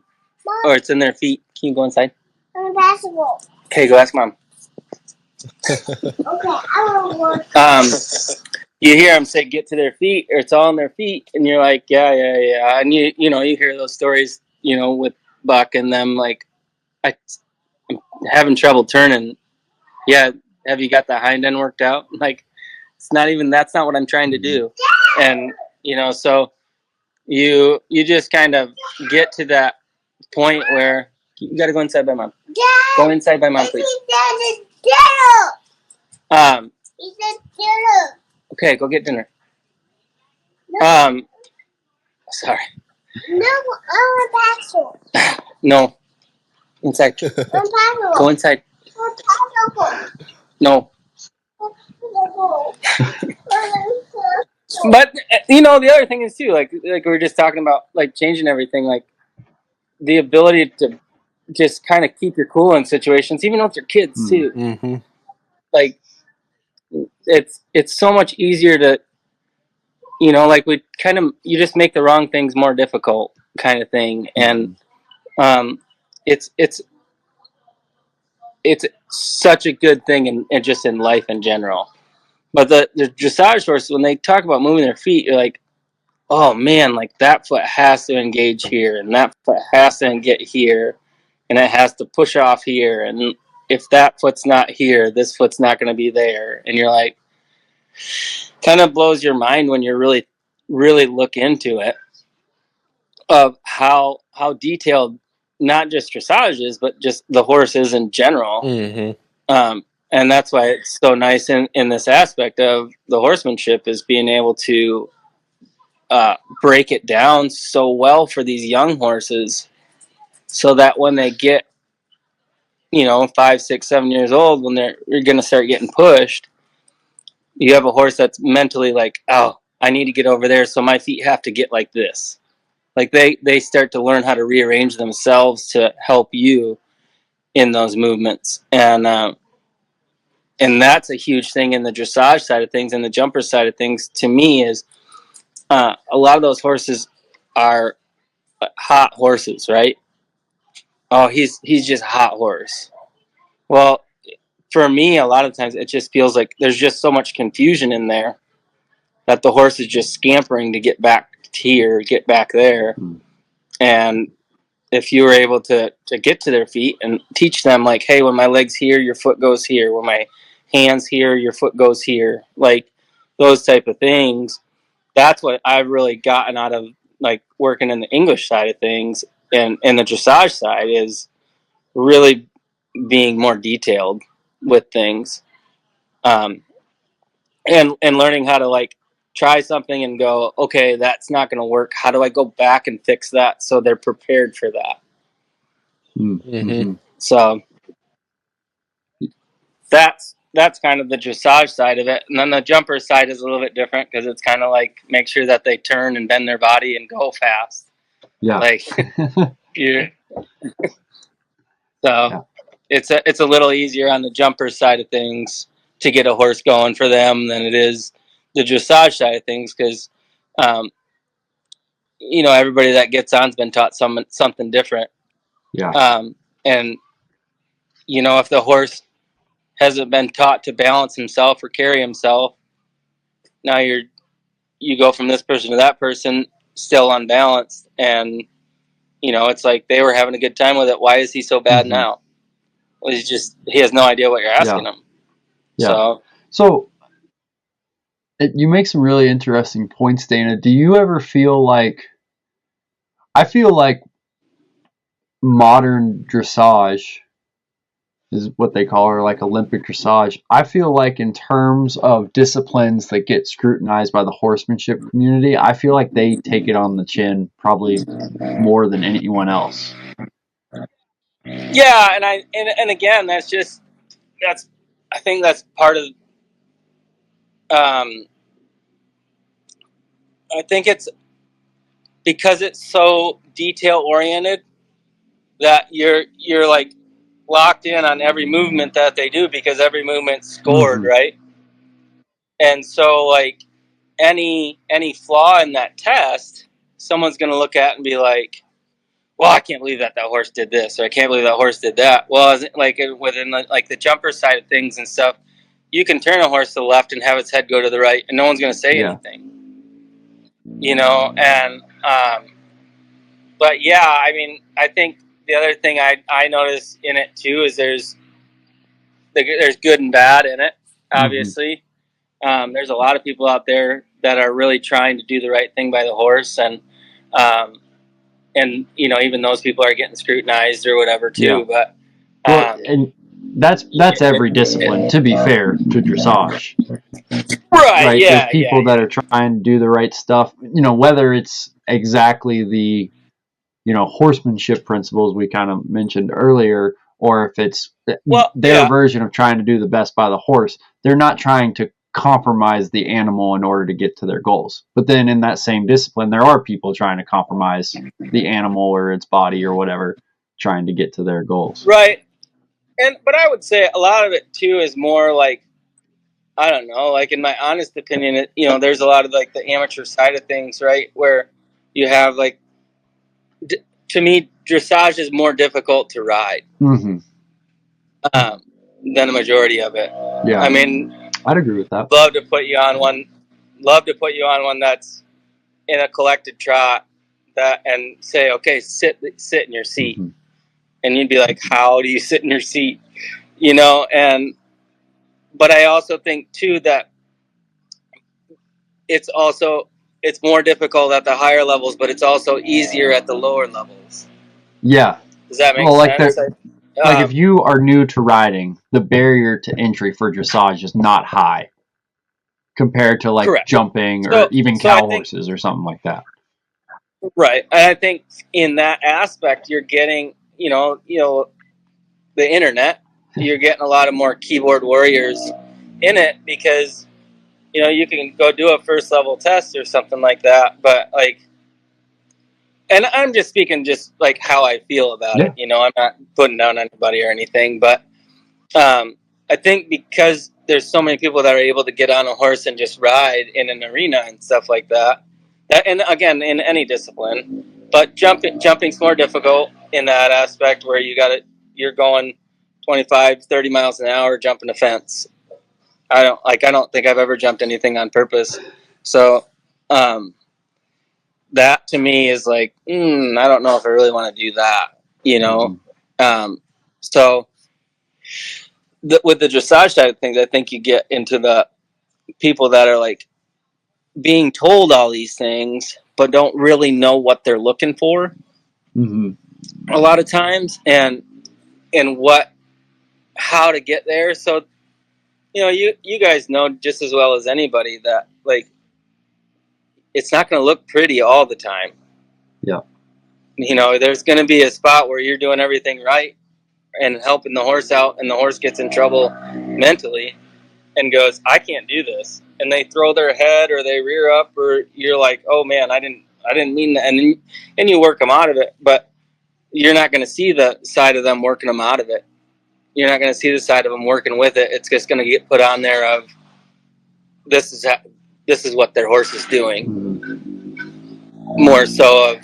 or "It's in their feet." Can you go inside? Impossible. Okay, go ask Mom. Okay, I will go. You hear them say, "Get to their feet," or "It's all on their feet," and you're like, yeah. And you hear those stories, with Buck and them, like, I'm having trouble turning. Yeah, have you got the hind end worked out? Like, that's not what I'm trying to do. And so you just kind of get to that point where you got to go inside by Mom. Go inside by Mom, please. Okay, go get dinner. Sorry. No, I want Paxil. No. Inside. Go inside. No. But the other thing is too, like we were just talking about, like changing everything, like the ability to just kind of keep your cool in situations, even with your kids too.
Mm-hmm.
Like it's so much easier to, like you just make the wrong things more difficult, kind of thing, and it's such a good thing in just in life in general. But the dressage horses, when they talk about moving their feet, you're like, oh man, like that foot has to engage here, and that foot has to get here, and it has to push off here, and if that foot's not here, this foot's not going to be there, and you're like, kind of blows your mind when you're really, really look into it, of how detailed not just dressage is, but just the horses in general.
Mm-hmm.
And that's why it's so nice in this aspect of the horsemanship, is being able to break it down so well for these young horses, so that when they get 5, 6, 7 years old, when they're going to start getting pushed, you have a horse that's mentally like, oh, I need to get over there, so my feet have to get like this. Like they start to learn how to rearrange themselves to help you in those movements, and that's a huge thing in the dressage side of things. And the jumper side of things, to me, is a lot of those horses are hot horses, right? Oh, he's just a hot horse. Well, for me, a lot of times it just feels like there's just so much confusion in there that the horse is just scampering to get back here, get back there. And if you were able to get to their feet and teach them, like, hey, when my leg's here, your foot goes here. When my hand's here, your foot goes here. Like those type of things. That's what I've really gotten out of like working in the English side of things, and the dressage side is really being more detailed with things, and learning how to like try something and go, okay, that's not going to work. How do I go back and fix that so they're prepared for that?
Mm-hmm.
So that's kind of the dressage side of it. And then the jumper side is a little bit different, because it's kind of like make sure that they turn and bend their body and go fast.
Yeah.
Like yeah. So yeah. It's a little easier on the jumper side of things to get a horse going for them than it is the dressage side of things, because everybody that gets on's been taught something different.
Yeah.
And if the horse hasn't been taught to balance himself or carry himself, now you go from this person to that person still unbalanced, and it's like they were having a good time with it. Why is he so bad now? Well, he has no idea what you're asking him.
Yeah. So you make some really interesting points, Dana. Do you ever feel like, I feel like modern dressage is what they call, or like Olympic dressage, I feel like in terms of disciplines that get scrutinized by the horsemanship community, I feel like they take it on the chin probably more than anyone else.
Yeah, and again, I think that's part of I think it's because it's so detail oriented that you're like locked in on every movement that they do because every movement's scored, right? And so like any flaw in that test, someone's going to look at and be like, well, I can't believe that horse did this, or I can't believe that horse did that. Well, like within like the jumper side of things and stuff, you can turn a horse to the left and have its head go to the right, and no one's going to say anything. You know, and but yeah, I mean, I think the other thing I notice in it too is there's good and bad in it. Obviously, there's a lot of people out there that are really trying to do the right thing by the horse, and you know, even those people are getting scrutinized or whatever too. But
well, and that's every discipline. To be fair to dressage,
right? Yeah,
there's people that are trying to do the right stuff. You know, whether it's exactly the horsemanship principles we kind of mentioned earlier, or if it's their version of trying to do the best by the horse. They're not trying to compromise the animal in order to get to their goals. But then in that same discipline, there are people trying to compromise the animal or its body or whatever, trying to get to their goals.
Right. But I would say a lot of it too is more like, I don't know, like in my honest opinion, there's a lot of like the amateur side of things, right? Where you have like, to me, dressage is more difficult to ride than the majority of it.
Yeah.
I mean,
I'd agree with that.
Love to put you on one that's in a collected trot and say, okay, sit in your seat. And you'd be like, how do you sit in your seat? But I also think too that it's more difficult at the higher levels, but it's also easier at the lower levels.
Yeah.
Does that make sense?
Like if you are new to riding, the barrier to entry for dressage is not high compared to like jumping or even cow horses or something like that.
Right. And I think in that aspect, you're getting, the internet, you're getting a lot of more keyboard warriors in it because, you can go do a first level test or something like that. But like, and I'm just speaking just like how I feel about it. I'm not putting down anybody or anything, but I think because there's so many people that are able to get on a horse and just ride in an arena and stuff like that, and again, in any discipline, but jumping's more difficult in that aspect where you're going 25, 30 miles an hour jumping a fence. I don't think I've ever jumped anything on purpose. So, that to me is like, I don't know if I really want to do that, So with the dressage side of things, I think you get into the people that are like being told all these things, but don't really know what they're looking for a lot of times and how to get there. So, you guys know just as well as anybody that like, it's not going to look pretty all the time.
Yeah.
There's going to be a spot where you're doing everything right and helping the horse out, and the horse gets in trouble mentally and goes, I can't do this. And they throw their head or they rear up, or you're like, oh man, I didn't mean that. And you work them out of it, but you're not going to see the side of them working them out of it. You're not going to see the side of them working with it. It's just going to get put on there of this is what their horse is doing. More so of,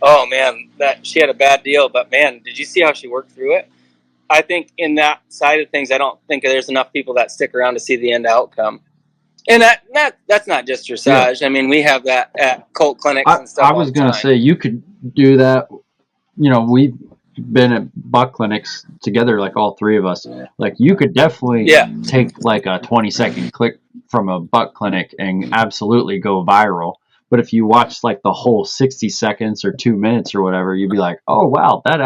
oh man, that she had a bad deal, but man, did you see how she worked through it? I think in that side of things, I don't think there's enough people that stick around to see the end outcome. And that's not just dressage. Yeah. I mean, we have that at colt clinics and stuff.
I was going to say you could do that. We've been at buck clinics together, like all three of us. Like you could definitely take like a 20-second clip from a buck clinic and absolutely go viral. But if you watch like the whole 60 seconds or 2 minutes or whatever, you'd be like, oh wow, that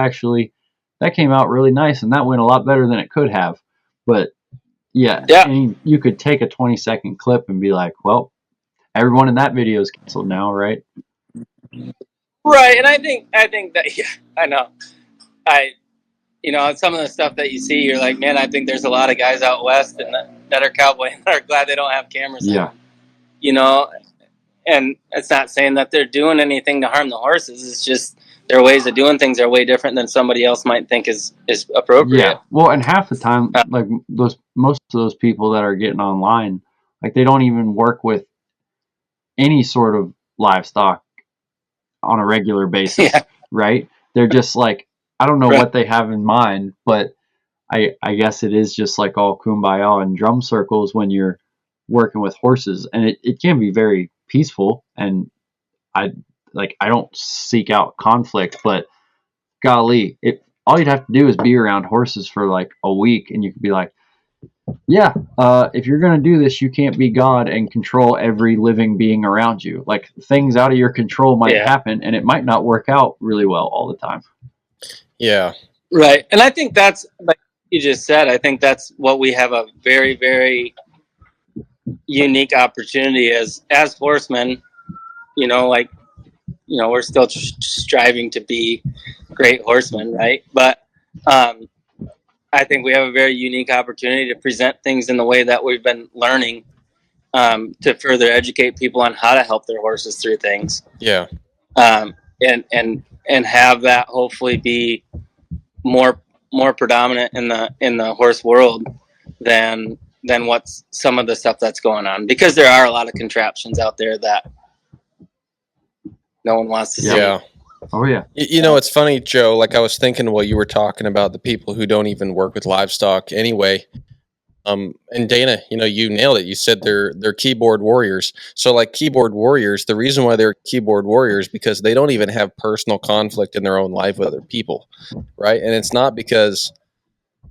came out really nice and that went a lot better than it could have. But yeah. And you could take a 20-second clip and be like, well, everyone in that video is canceled now, right?
Right. And I think that, I know. Some of the stuff that you see, you're like, man, I think there's a lot of guys out west that are cowboy and are glad they don't have cameras
Yeah.
on, you know. And it's not saying that they're doing anything to harm the horses. It's just their ways of doing things are way different than somebody else might think is appropriate.
Yeah. Well, and half the time, like most of those people that are getting online, like they don't even work with any sort of livestock on a regular basis, right? They're just like, I don't know what they have in mind, but I guess it is just like all kumbaya and drum circles when you're working with horses, and it can be very peaceful, and I don't seek out conflict, but golly, all you'd have to do is be around horses for like a week, and you could be like, yeah, if you're going to do this, you can't be God and control every living being around you. Like, things out of your control might happen, and it might not work out really well all the time.
Yeah.
Right. And I think that's, like you just said, I think that's what we have a very, very unique opportunity as horsemen, you know, like, you know, we're still striving to be great horsemen, right? But I think we have a very unique opportunity to present things in the way that we've been learning, to further educate people on how to help their horses through things.
Yeah.
And have that hopefully be more predominant in the horse world than what's some of the stuff that's going on, because there are a lot of contraptions out there that no one wants to see.
Yeah.
Oh yeah.
You know, it's funny, Joe, like I was thinking while you were talking about the people who don't even work with livestock anyway. And Dana, you know, you nailed it. You said they're keyboard warriors. So like keyboard warriors, the reason why they're keyboard warriors because they don't even have personal conflict in their own life with other people, right? And it's not because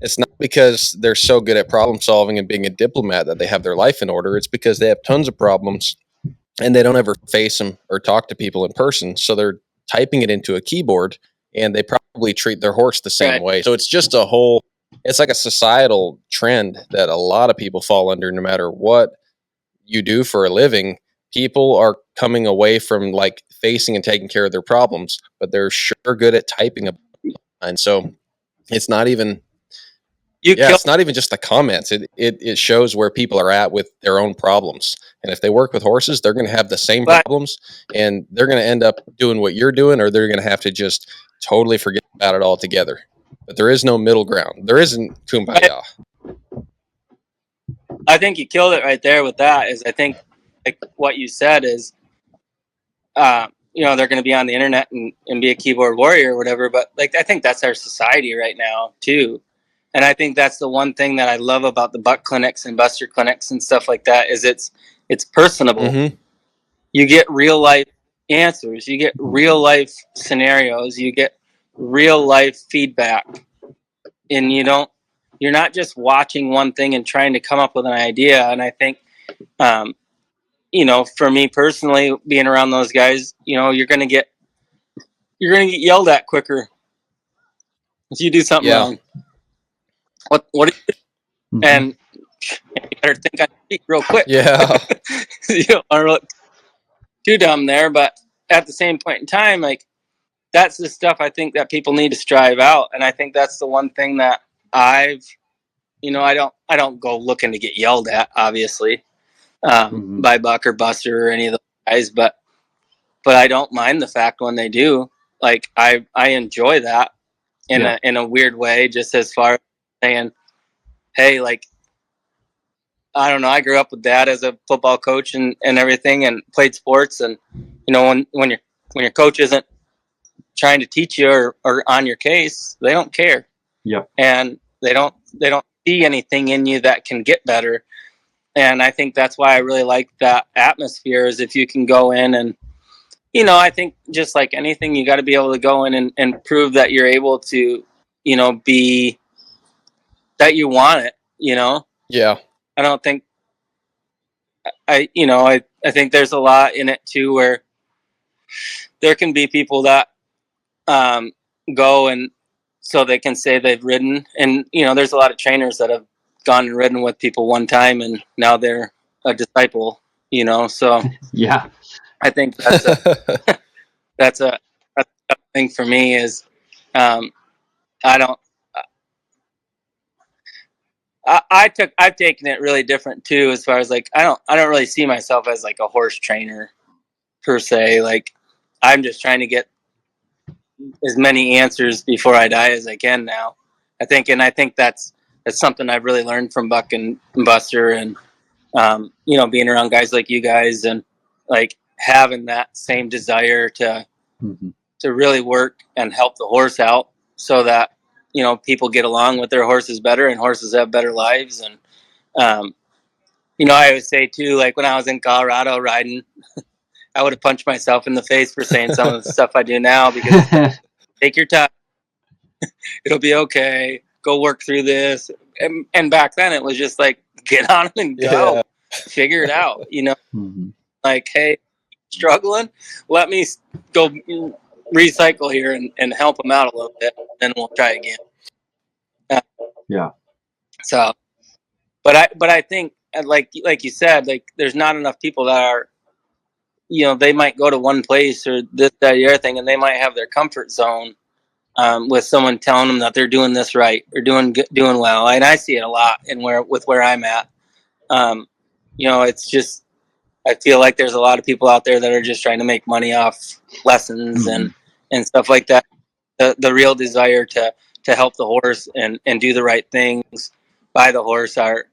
they're so good at problem solving and being a diplomat that they have their life in order. It's because they have tons of problems and they don't ever face them or talk to people in person. So they're typing it into a keyboard, and they probably treat their horse the same way. So it's just it's like a societal trend that a lot of people fall under. No matter what you do for a living, people are coming away from like facing and taking care of their problems, but they're sure good at typing. And so it's not even, it's not even just the comments. It shows where people are at with their own problems. And if they work with horses, they're going to have the same problems, and they're going to end up doing what you're doing, or they're going to have to just totally forget about it altogether. But there is no middle ground. There isn't kumbaya.
I think you killed it right there with that. Is I think like what you said is, you know, they're going to be on the internet and be a keyboard warrior or whatever. But like, I think that's our society right now too. And I think that's the one thing that I love about the buck clinics and buster clinics and stuff like that is it's personable.
Mm-hmm.
You get real life answers. You get real life scenarios. You get real life feedback. And you're not just watching one thing and trying to come up with an idea. And I think, you know, for me personally, being around those guys, you know, you're going to get yelled at quicker if you do something wrong. What do you do? Mm-hmm. And you better think on your feet real quick.
Yeah.
You don't want to look too dumb there, but at the same point in time, like, that's the stuff I think that people need to strive out. And I think that's the one thing that I don't go looking to get yelled at, obviously, by Buck or Buster or any of those guys, but I don't mind the fact when they do. Like, I enjoy that in a weird way, just as far as saying, hey, like, I don't know, I grew up with Dad as a football coach and everything, and played sports, and you know, when your coach isn't trying to teach you or on your case, they don't care.
Yeah. And
they don't see anything in you that can get better. And I think that's why I really like that atmosphere, is if you can go in and, you know, I think just like anything, you got to be able to go in and prove that you're able to, you know, be that you want it, you know?
Yeah.
I don't think I think there's a lot in it too, where there can be people that go and so they can say they've ridden, and you know, there's a lot of trainers that have gone and ridden with people one time and now they're a disciple, you know. So
yeah,
I think that's a thing for me is I I've taken it really different too, as far as like I don't really see myself as like a horse trainer per se. Like I'm just trying to get as many answers before I die as I can now. I think that's something I've really learned from Buck and Buster, and being around guys like you guys, and like having that same desire to really work and help the horse out, so that people get along with their horses better, and horses have better lives. And I always say too, like when I was in Colorado riding, I would have punched myself in the face for saying some of the stuff I do now, because take your time, it'll be okay, go work through this. And back then it was just like, get on them and go, figure it out, like, hey, struggling, let me go recycle here and help them out a little bit, then we'll try again. So, but I think, like you said, like there's not enough people that are, they might go to one place or this, that, the other thing, and they might have their comfort zone with someone telling them that they're doing this right or doing well. And I see it a lot with where I'm at. It's just, I feel like there's a lot of people out there that are just trying to make money off lessons and stuff like that. The real desire to help the horse and do the right things by the horse are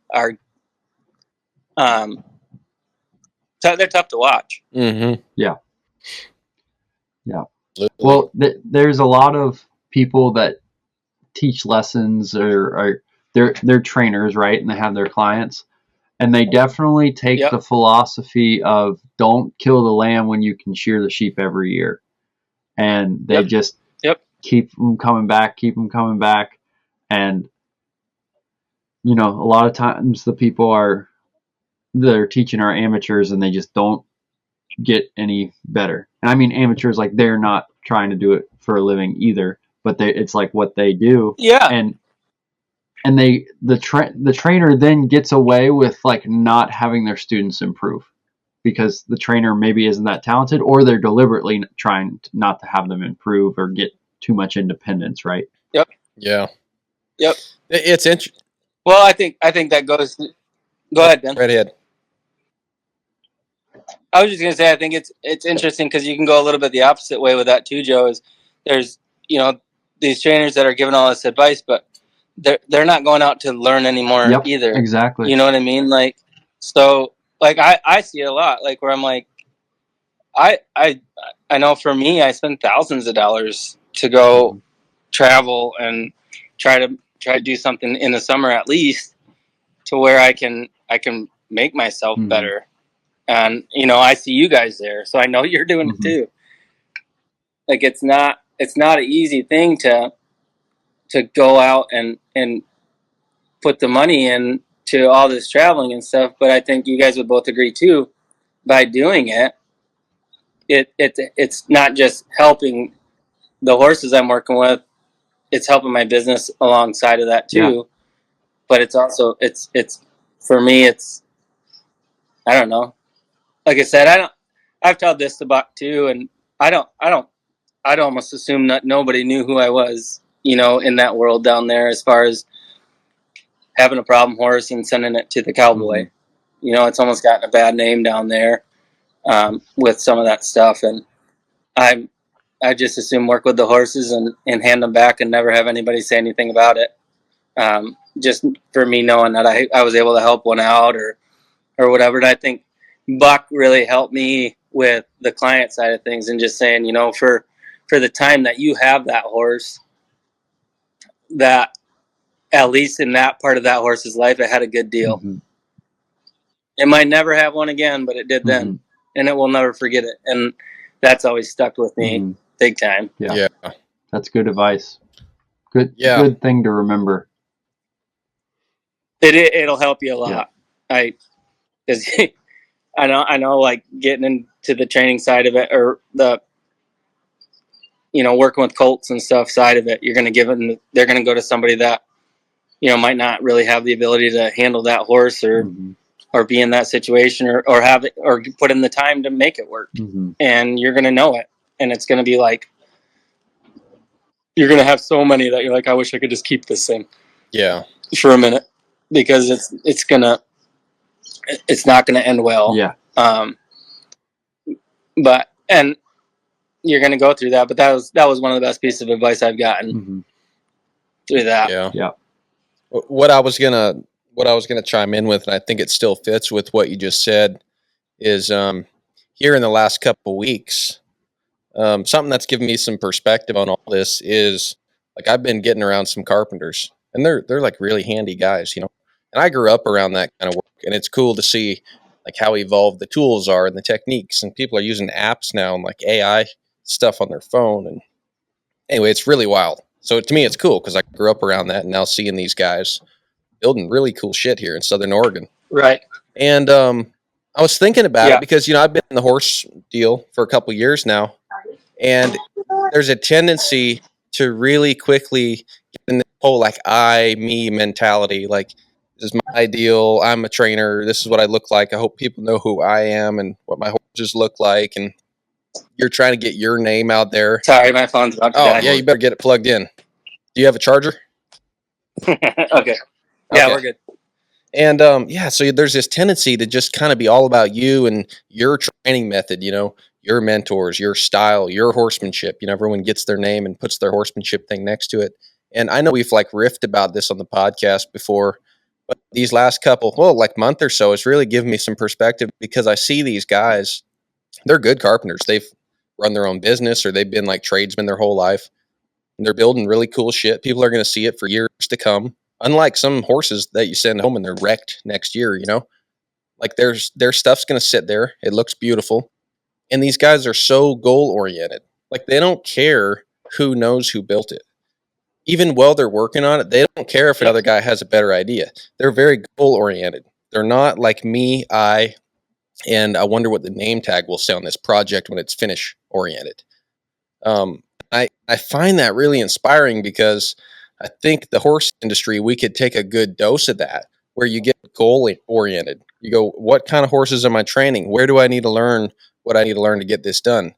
they're tough to watch.
Yeah. Well, there's a lot of people that teach lessons or they're trainers, right? And they have their clients, and they definitely take the philosophy of don't kill the lamb when you can shear the sheep every year. And they just keep them coming back. And, a lot of times the people they're teaching are amateurs, and they just don't get any better. And I mean amateurs, like they're not trying to do it for a living either, but it's like what they do. And the trainer then gets away with like not having their students improve, because the trainer maybe isn't that talented, or they're deliberately trying not to have them improve or get too much independence, right?
It's interesting.
Well, I think that goes. Go ahead, Ben.
Right ahead.
I was just gonna say, I think it's interesting because you can go a little bit the opposite way with that too, Joe. Is there's these trainers that are giving all this advice, but they're not going out to learn anymore either.
Exactly.
You know what I mean? Like, so like I see it a lot, like where I'm like, I know for me, I spend thousands of dollars to go travel and try to do something in the summer at least, to where I can make myself better. And I see you guys there, so I know you're doing it too. Like it's not an easy thing to go out and put the money in to all this traveling and stuff. But I think you guys would both agree too, by doing it, it's not just helping the horses I'm working with, it's helping my business alongside of that too. But it's also it's for me, it's, I don't know. Like I said, I've told this to Buck too, and I'd almost assume that nobody knew who I was, in that world down there, as far as having a problem horse and sending it to the cowboy. It's almost gotten a bad name down there with some of that stuff, and I just assume work with the horses and hand them back and never have anybody say anything about it. Just for me knowing that I was able to help one out or whatever. And I think Buck really helped me with the client side of things, and just saying, for the time that you have that horse, that at least in that part of that horse's life, it had a good deal. It might never have one again, but it did then, and it will never forget it. And that's always stuck with me big time.
Yeah. That's good advice. Good thing to remember.
It'll help you a lot. Because I know, like getting into the training side of it, or the, working with colts and stuff side of it, you're going to give it, they're going to go to somebody that, might not really have the ability to handle that horse or be in that situation or have it, or put in the time to make it work. And you're going to know it. And it's going to be like, you're going to have so many that you're like, I wish I could just keep this thing.
Yeah.
For a minute. because it's not gonna end well.
Yeah.
But and you're gonna go through that. But that was one of the best pieces of advice I've gotten through that.
Yeah. What I was gonna chime in with, and I think it still fits with what you just said, is here in the last couple weeks, something that's given me some perspective on all this is like I've been getting around some carpenters, and they're like really handy guys, you know. And I grew up around that kind of work, and it's cool to see like how evolved the tools are and the techniques, and people are using apps now and like AI stuff on their phone. And anyway, it's really wild. So to me, it's cool because I grew up around that, and now seeing these guys building really cool shit here in Southern Oregon.
Right.
And I was thinking about it because, you know, I've been in the horse deal for a couple years now, and there's a tendency to really quickly get in the whole like I, me mentality. Like, this is my ideal. I'm a trainer. This is what I look like. I hope people know who I am and what my horses look like. And you're trying to get your name out there.
Sorry, my phone's about to die.
Yeah, you better get it plugged in. Do you have a charger?
Okay. Yeah, we're good.
And so there's this tendency to just kind of be all about you and your training method, you know, your mentors, your style, your horsemanship. You know, everyone gets their name and puts their horsemanship thing next to it. And I know we've like riffed about this on the podcast before, but these last month or so, it's really given me some perspective because I see these guys, they're good carpenters. They've run their own business or they've been like tradesmen their whole life. And they're building really cool shit. People are going to see it for years to come. Unlike some horses that you send home and they're wrecked next year, you know, like their stuff's going to sit there. It looks beautiful. And these guys are so goal oriented. Like they don't care who knows who built it. Even while they're working on it, they don't care if another guy has a better idea. They're very goal oriented. They're not like me, and I wonder what the name tag will say on this project when it's finish oriented. I find that really inspiring because I think the horse industry, we could take a good dose of that where you get goal oriented. You go, what kind of horses am I training? Where do I need to learn what I need to learn to get this done?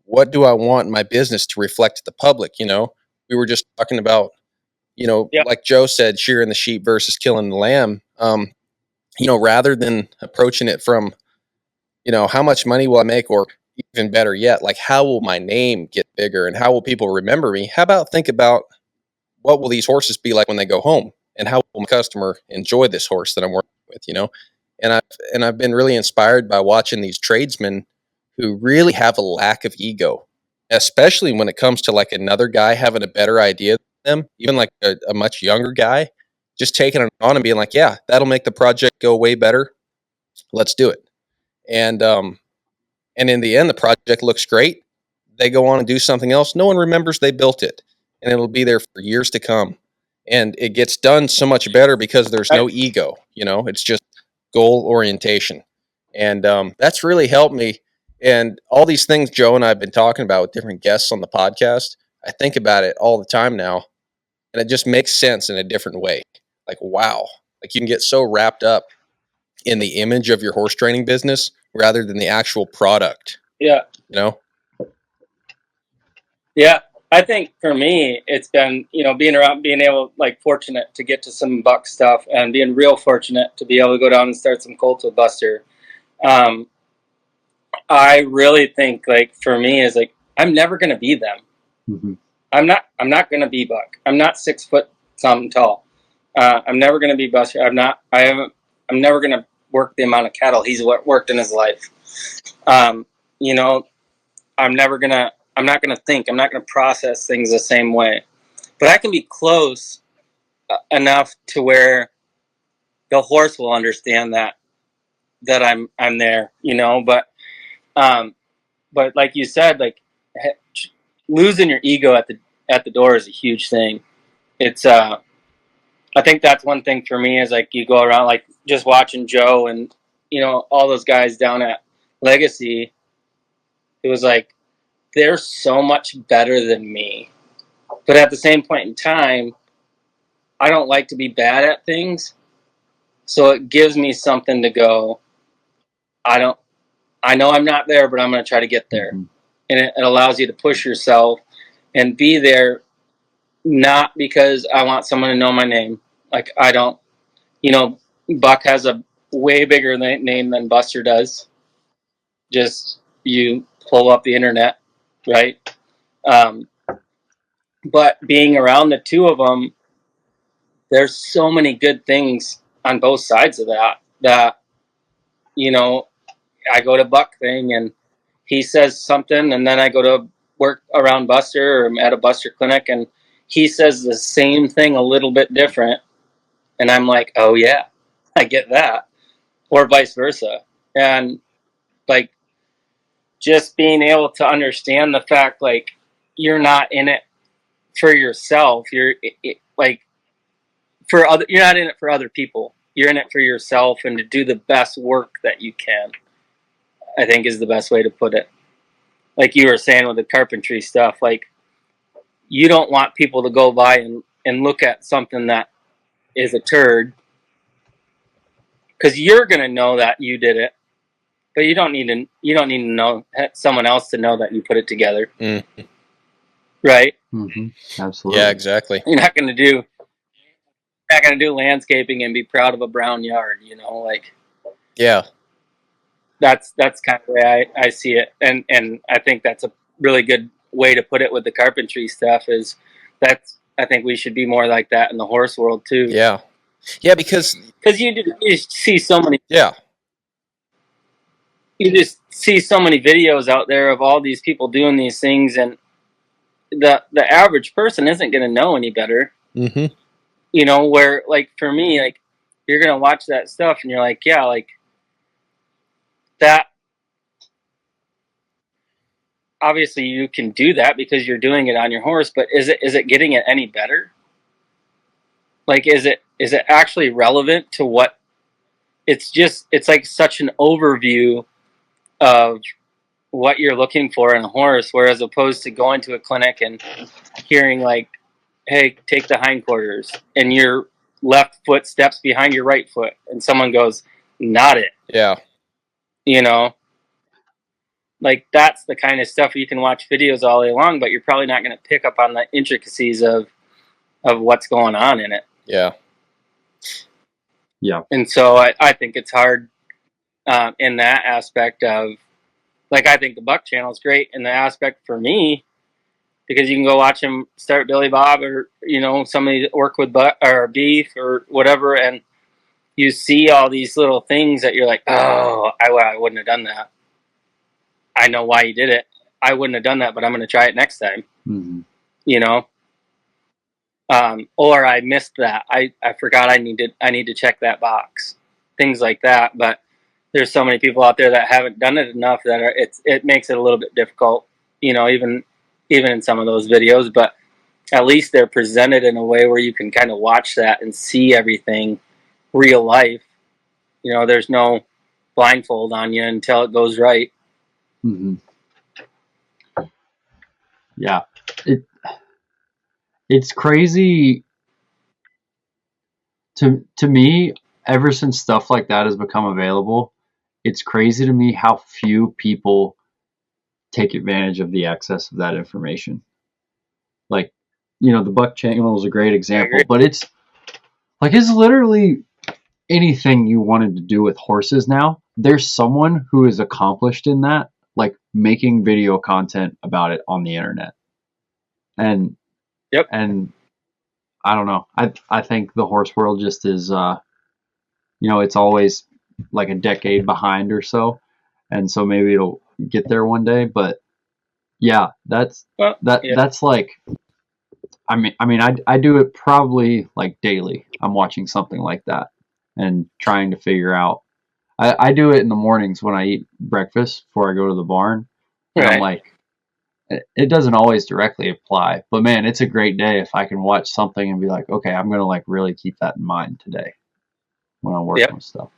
What do I want my business to reflect to the public? You know, we were just talking about, you know, like Joe said, shearing the sheep versus killing the lamb. You know, rather than approaching it from, you know, how much money will I make, or even better yet, like how will my name get bigger and how will people remember me? How about think about what will these horses be like when they go home, and how will my customer enjoy this horse that I'm working with, you know? And I've been really inspired by watching these tradesmen who really have a lack of ego, especially when it comes to like another guy having a better idea than them, even like a much younger guy, just taking it on and being like, yeah, that'll make the project go way better. Let's do it. And in the end, the project looks great. They go on and do something else. No one remembers they built it, and it'll be there for years to come. And it gets done so much better because there's no ego, you know, it's just goal orientation. And that's really helped me. And all these things Joe and I have been talking about with different guests on the podcast, I think about it all the time now, and it just makes sense in a different way. Like, wow, like you can get so wrapped up in the image of your horse training business rather than the actual product.
Yeah.
You know?
Yeah. I think for me, it's been, you know, being able, like, fortunate to get to some Buck stuff and being real fortunate to be able to go down and start some colts with Buster. I really think, like, for me is like, I'm never going to be them. Mm-hmm. I'm not going to be Buck. I'm not 6 foot something tall. I'm never going to be Buster. I'm never going to work the amount of cattle he's worked in his life. You know, I'm not going to think. I'm not going to process things the same way. But I can be close enough to where the horse will understand that I'm there, you know. But like you said, like losing your ego at the door is a huge thing. It's I think that's one thing for me is like you go around like just watching Joe and, you know, all those guys down at Legacy. It was like, they're so much better than me. But at the same point in time, I don't like to be bad at things. So it gives me something to go, I know I'm not there, but I'm going to try to get there. Mm-hmm. And it allows you to push yourself and be there, not because I want someone to know my name. Like, I don't. Buck has a way bigger name than Buster does. Just you pull up the internet, right? But being around the two of them, there's so many good things on both sides of that I go to Buck thing and he says something, and then I go to work around Buster or I'm at a Buster clinic and he says the same thing a little bit different, and I'm like, oh yeah, I get that, or vice versa. And like, just being able to understand the fact, like, you're not in it for yourself, you're not in it for other people, you're in it for yourself and to do the best work that you can, I think, is the best way to put it. Like you were saying with the carpentry stuff, like, you don't want people to go by and look at something that is a turd, because you're going to know that you did it, but you don't need to know someone else to know that you put it together.
Mm-hmm.
Right?
Mm-hmm. Absolutely.
Yeah, exactly.
You're not going to do landscaping and be proud of a brown yard, like. Yeah. That's kind of the way I see it, and I think that's a really good way to put it with the carpentry stuff. I think we should be more like that in the horse world too.
Yeah, because
you see so many.
Yeah.
You just see so many videos out there of all these people doing these things, and the average person isn't going to know any better.
Mm-hmm.
Where, like, for me, like, you're going to watch that stuff and you're like, yeah, like, that. Obviously you can do that because you're doing it on your horse, but is it getting it any better? Like, is it actually relevant to what it's like such an overview of what you're looking for in a horse, whereas opposed to going to a clinic and hearing like, hey, take the hindquarters, and your left foot steps behind your right foot and someone goes, not it.
Yeah.
Like, that's the kind of stuff you can watch videos all day long, but you're probably not going to pick up on the intricacies of what's going on in it.
Yeah.
Yeah.
And so I think it's hard in that aspect of, like, I think the Buck channel is great in the aspect for me because you can go watch him start Billy Bob or, somebody work with Buck or Beef or whatever, and you see all these little things that you're like, oh, I wouldn't have done that. I know why you did it. I wouldn't have done that, but I'm going to try it next time.
Mm-hmm.
Or I missed that. I forgot I need to check that box. Things like that. But there's so many people out there that haven't done it enough that it makes it a little bit difficult, even in some of those videos. But at least they're presented in a way where you can kind of watch that and see everything real life. There's no blindfold on you until it goes right.
Mm-hmm. Yeah, it's crazy to me. Ever since stuff like that has become available, it's crazy to me how few people take advantage of the access of that information. Like, the Buck channel is a great example, but it's literally anything you wanted to do with horses now. There's someone who is accomplished in that, like making video content about it on the internet. And
yep.
And I don't know. I think the horse world just is, it's always like a decade behind or so, and so maybe it'll get there one day. But yeah, that's like, I mean, I do it probably like daily. I'm watching something like that and trying to figure out. I do it in the mornings when I eat breakfast before I go to the barn. And
right.
I'm like, it doesn't always directly apply, but man, it's a great day if I can watch something and be like, okay, I'm going to like really keep that in mind today when I'm working with stuff.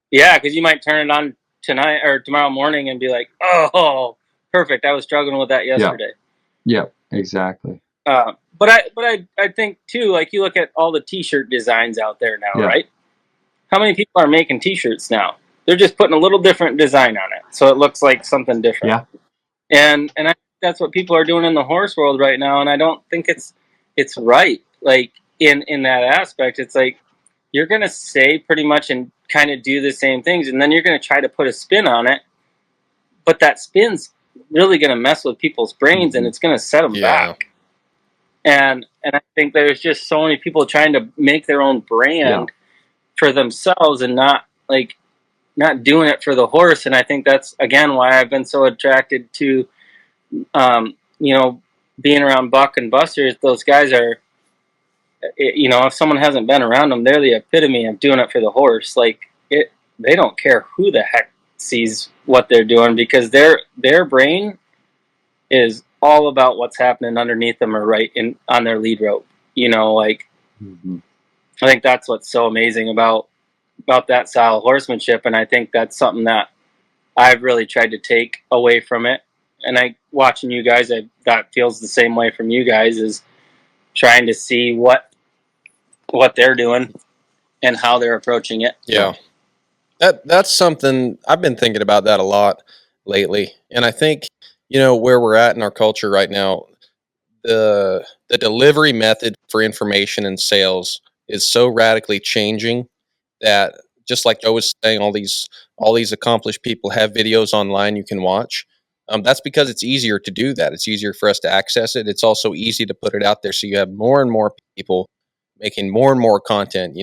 Yeah, because you might turn it on tonight or tomorrow morning and be like, oh, perfect. I was struggling with that yesterday.
Yeah, exactly.
But I think too, like, you look at all the t-shirt designs out there now, right? How many people are making t-shirts now? They're just putting a little different design on it, so it looks like something different.
Yeah.
And I think that's what people are doing in the horse world right now, and I don't think it's right. Like, in that aspect, it's like, you're going to say pretty much and kind of do the same things, and then you're going to try to put a spin on it, but that spin's really going to mess with people's brains, and it's going to set them back. And I think there's just so many people trying to make their own brand for themselves and not doing it for the horse. And I think that's, again, why I've been so attracted to, being around Buck and Buster. Those guys are, if someone hasn't been around them, they're the epitome of doing it for the horse. They don't care who the heck sees what they're doing, because their brain is all about what's happening underneath them or on their lead rope. I think that's what's so amazing about that style of horsemanship, and I think that's something that I've really tried to take away from it. And watching you guys, that feels the same way from you guys, is trying to see what they're doing and how they're approaching it.
Yeah. That's something I've been thinking about that a lot lately. And I think, where we're at in our culture right now, the delivery method for information and sales is so radically changing that, just like Joe was saying, all these accomplished people have videos online you can watch. That's because it's easier to do that. It's easier for us to access it. It's also easy to put it out there, so you have more and more people making more and more content,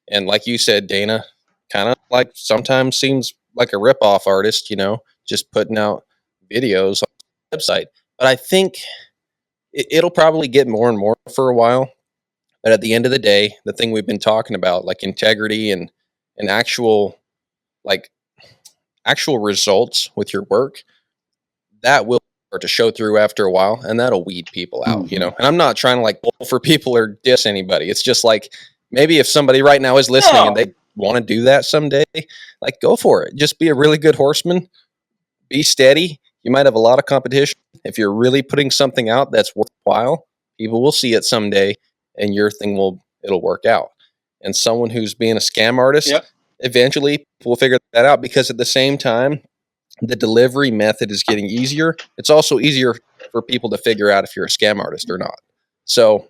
And like you said, Dana, kind of like sometimes seems like a rip-off artist, just putting out videos on the website. But I think it'll probably get more and more for a while. But at the end of the day, the thing we've been talking about, like integrity and actual results with your work, that will start to show through after a while, and that'll weed people out, And I'm not trying to bull for people or diss anybody. It's just maybe if somebody right now is listening and they want to do that someday, go for it. Just be a really good horseman. Be steady. You might have a lot of competition. If you're really putting something out that's worthwhile, people will see it someday, and your thing it'll work out. And someone who's being a scam artist, eventually people will figure that out, because at the same time, the delivery method is getting easier. It's also easier for people to figure out if you're a scam artist or not. So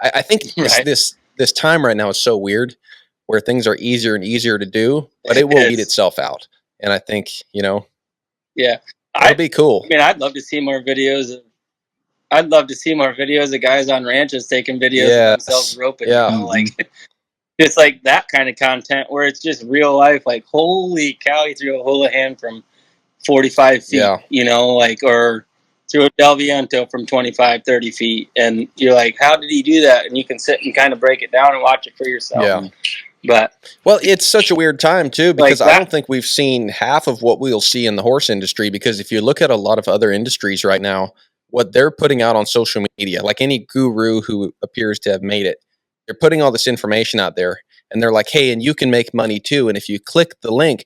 I think this time right now is so weird, where things are easier and easier to do, but it will weed itself out. And I think, it'll be cool.
I mean, I'd love to see more videos of guys on ranches taking videos of themselves roping. It's like that kind of content where it's just real life. Holy cow, he threw a hula hand from 45 feet, or threw a Del Viento from 25, 30 feet. And you're like, how did he do that? And you can sit and kind of break it down and watch it for yourself.
Yeah.
But
it's such a weird time too, because I don't think we've seen half of what we'll see in the horse industry. Because if you look at a lot of other industries right now, what they're putting out on social media, like any guru who appears to have made it, they're putting all this information out there, and they're like, hey, and you can make money too. And if you click the link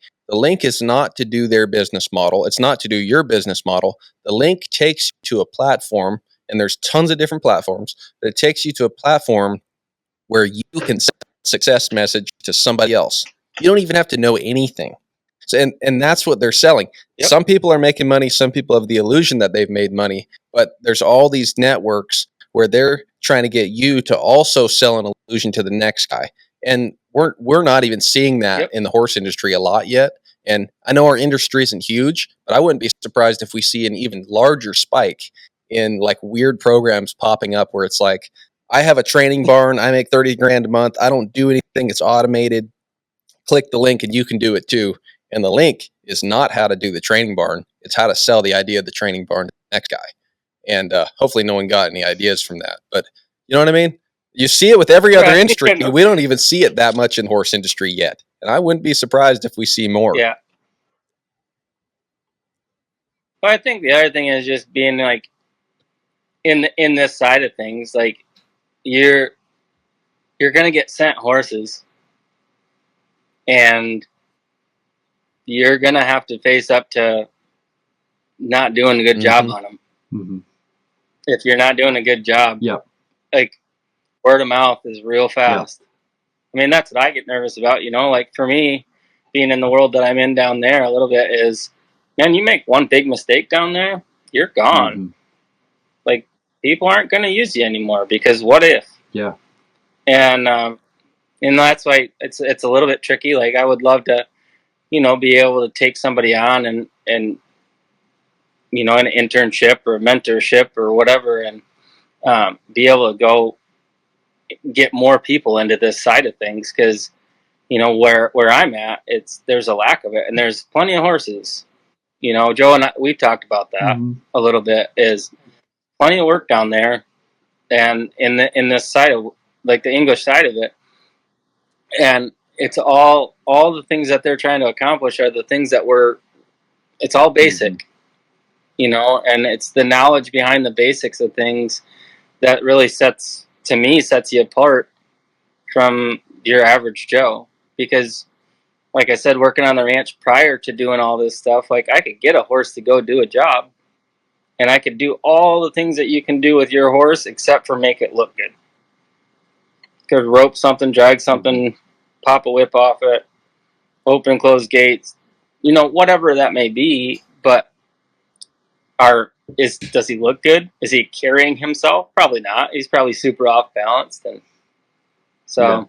is not to do their business model. It's not to do your business model. The link takes you to a platform, and there's tons of different platforms, but it takes you to a platform where you can send a success message to somebody else. You don't even have to know anything. So, and that's what they're selling. Yep. Some people are making money. Some people have the illusion that they've made money, but there's all these networks where they're trying to get you to also sell an illusion to the next guy. And we're not even seeing that in the horse industry a lot yet. And I know our industry isn't huge, but I wouldn't be surprised if we see an even larger spike in weird programs popping up where it's like, I have a training barn, I make $30,000 a month, I don't do anything, it's automated. Click the link and you can do it too. And the link is not how to do the training barn, it's how to sell the idea of the training barn to the next guy. And hopefully no one got any ideas from that. But you know what I mean? You see it with every other industry. We don't even see it that much in horse industry yet. And I wouldn't be surprised if we see more.
Yeah. Well, I think the other thing is just being in this side of things, you're going to get sent horses, and you're going to have to face up to not doing a good job on them. Mm-hmm. If you're not doing a good job, word of mouth is real fast. I mean, that's what I get nervous about, for me, being in the world that I'm in down there a little bit is, man, you make one big mistake down there, you're gone. Mm-hmm. People aren't going to use you anymore, because what if?
Yeah.
And And that's why it's a little bit tricky. Like, I would love to, be able to take somebody on and an internship or a mentorship or whatever, and be able to go get more people into this side of things, because where I'm at, there's a lack of it, and there's plenty of horses. Joe and I, we've talked about that a little bit. Is plenty of work down there, and in this side of, like, the English side of it, and it's all the things that they're trying to accomplish are the things that it's all basic, and it's the knowledge behind the basics of things that really sets you apart from your average Joe. Because, like I said, working on the ranch prior to doing all this stuff, like, I could get a horse to go do a job, and I could do all the things that you can do with your horse except for make it look good. Could rope something, drag something, pop a whip off it, open and close gates, whatever that may be. But does he look good? Is he carrying himself? Probably not. He's probably super off balanced, and so.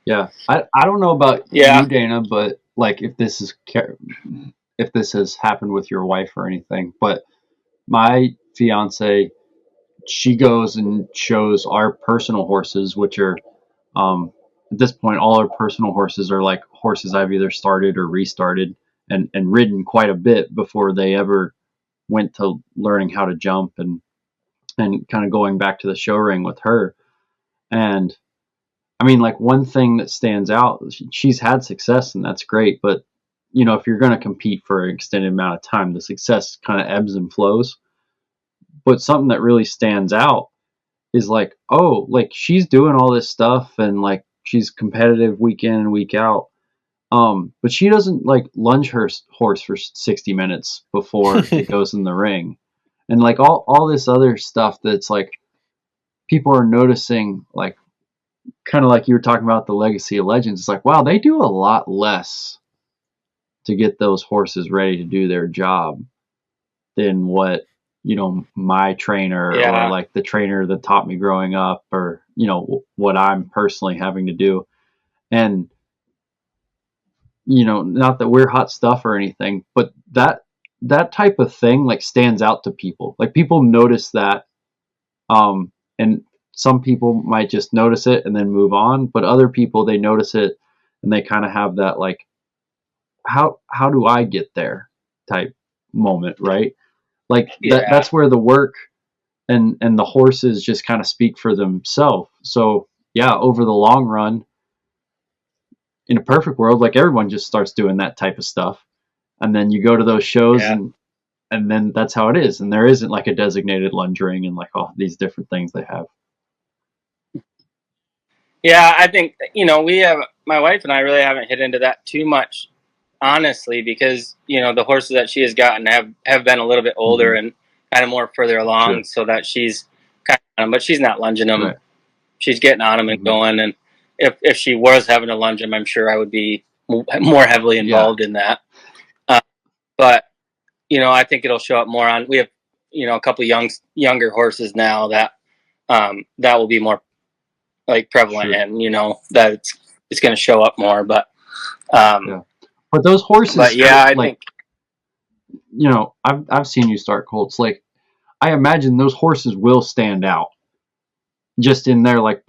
Yeah. I don't know about you, Dana, but like if this has happened with your wife or anything, but my fiance, she goes and shows our personal horses, which are at this point, all our personal horses are like horses I've either started or restarted and ridden quite a bit before they ever went to learning how to jump and kind of going back to the show ring with her. And I mean, like, one thing that stands out, she's had success, and that's great. But, if you're going to compete for an extended amount of time, the success kind of ebbs and flows. But something that really stands out is like, oh, like, she's doing all this stuff, and like, she's competitive week in and week out. But she doesn't like lunge her horse for 60 minutes before it goes in the ring. And like all this other stuff that's like people are noticing, like, kind of like you were talking about the Legacy of Legends. It's like, wow, they do a lot less to get those horses ready to do their job than what, my trainer or like the trainer that taught me growing up, or, what I'm personally having to do. And, not that we're hot stuff or anything, but that type of thing like stands out to people. Like, people notice that, and some people might just notice it and then move on, but other people, they notice it and they kind of have that like, how do I get there type moment, right? Like that's where the work and the horses just kind of speak for themselves. So yeah, over the long run, in a perfect world, like, everyone just starts doing that type of stuff, and then you go to those shows and then that's how it is, and there isn't like a designated lunge ring and like all these different things they have.
Yeah, I think, my wife and I really haven't hit into that too much, honestly, because, the horses that she has gotten have been a little bit older and kind of more further along, so that she's kind of, but she's not lunging them. Right. She's getting on them and going. And if she was having to lunge them, I'm sure I would be more heavily involved in that. But, I think it'll show up more on, we have, a couple younger horses now that will be more like prevalent, and that it's going to show up more. But
but those horses,
but I think,
I've seen you start colts. Like, I imagine those horses will stand out just in their like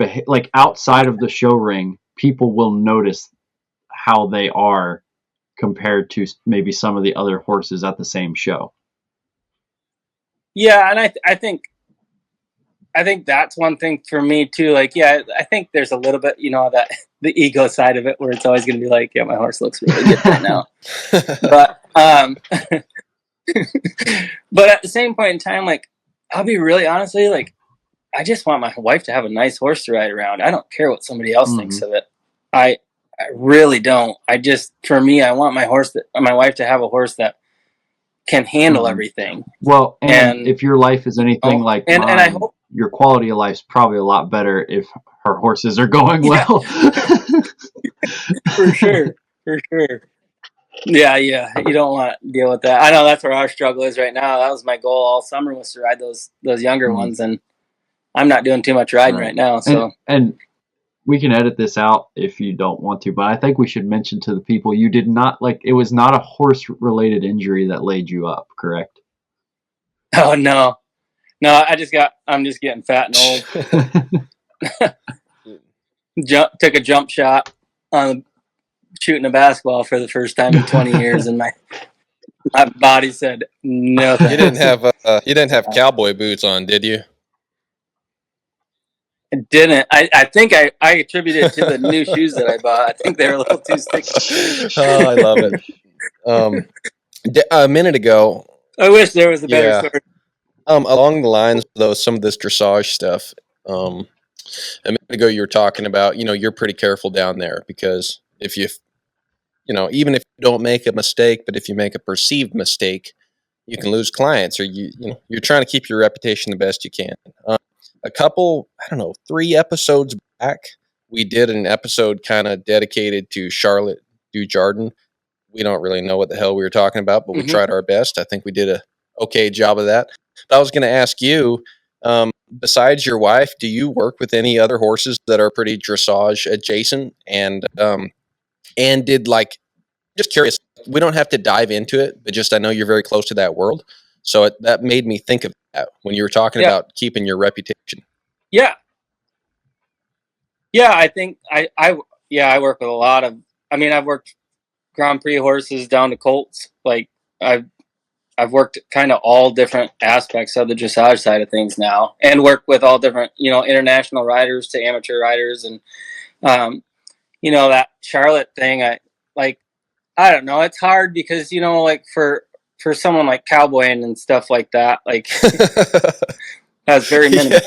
outside of the show ring. People will notice how they are compared to maybe some of the other horses at the same show.
Yeah, and I think that's one thing for me too. Like, I think there's a little bit, that the ego side of it, where it's always going to be like, yeah, my horse looks really good right now. But but at the same point in time, like, I'll be really honestly, like, I just want my wife to have a nice horse to ride around. I don't care what somebody else thinks of it. I really don't. For me, I want my wife to have a horse that can handle everything.
Well, and if your life is anything like mine, and I hope your quality of life's probably a lot better if her horses are going well.
For sure. Yeah. You don't want to deal with that. I know that's where our struggle is right now. That was my goal all summer, was to ride those younger ones, and I'm not doing too much riding right now. So
and we can edit this out if you don't want to, but I think we should mention to the people you did not it was not a horse related injury that laid you up, correct?
Oh no, I'm just getting fat and old. Took a jump shot on shooting a basketball for the first time in 20 years, and my body said no.
You didn't have cowboy boots on, did you?
It didn't. I think I attribute it to the new shoes that I bought. I think they were a little too sticky.
Oh, I love it. A minute ago,
I wish there was a better story.
Along the lines of some of this dressage stuff, a minute ago you were talking about, you're pretty careful down there because if you even if you don't make a mistake, but if you make a perceived mistake, you can lose clients, or you're trying to keep your reputation the best you can. A couple, 3 episodes back, we did an episode kind of dedicated to Charlotte Dujardin. We don't really know what the hell we were talking about, but we tried our best. I think we did a okay job of that. But I was going to ask you, besides your wife, do you work with any other horses that are pretty dressage adjacent? And did just curious, we don't have to dive into it, but just I know you're very close to that world. So that made me think of that when you were talking about keeping your reputation.
Yeah. Yeah, I think I work with a lot of, I've worked Grand Prix horses down to colts. I've worked kind of all different aspects of the dressage side of things now, and work with all different, international riders to amateur riders. And, that Charlotte thing, I don't know. It's hard because, for someone like Cowboy and stuff like that, that's very minimal.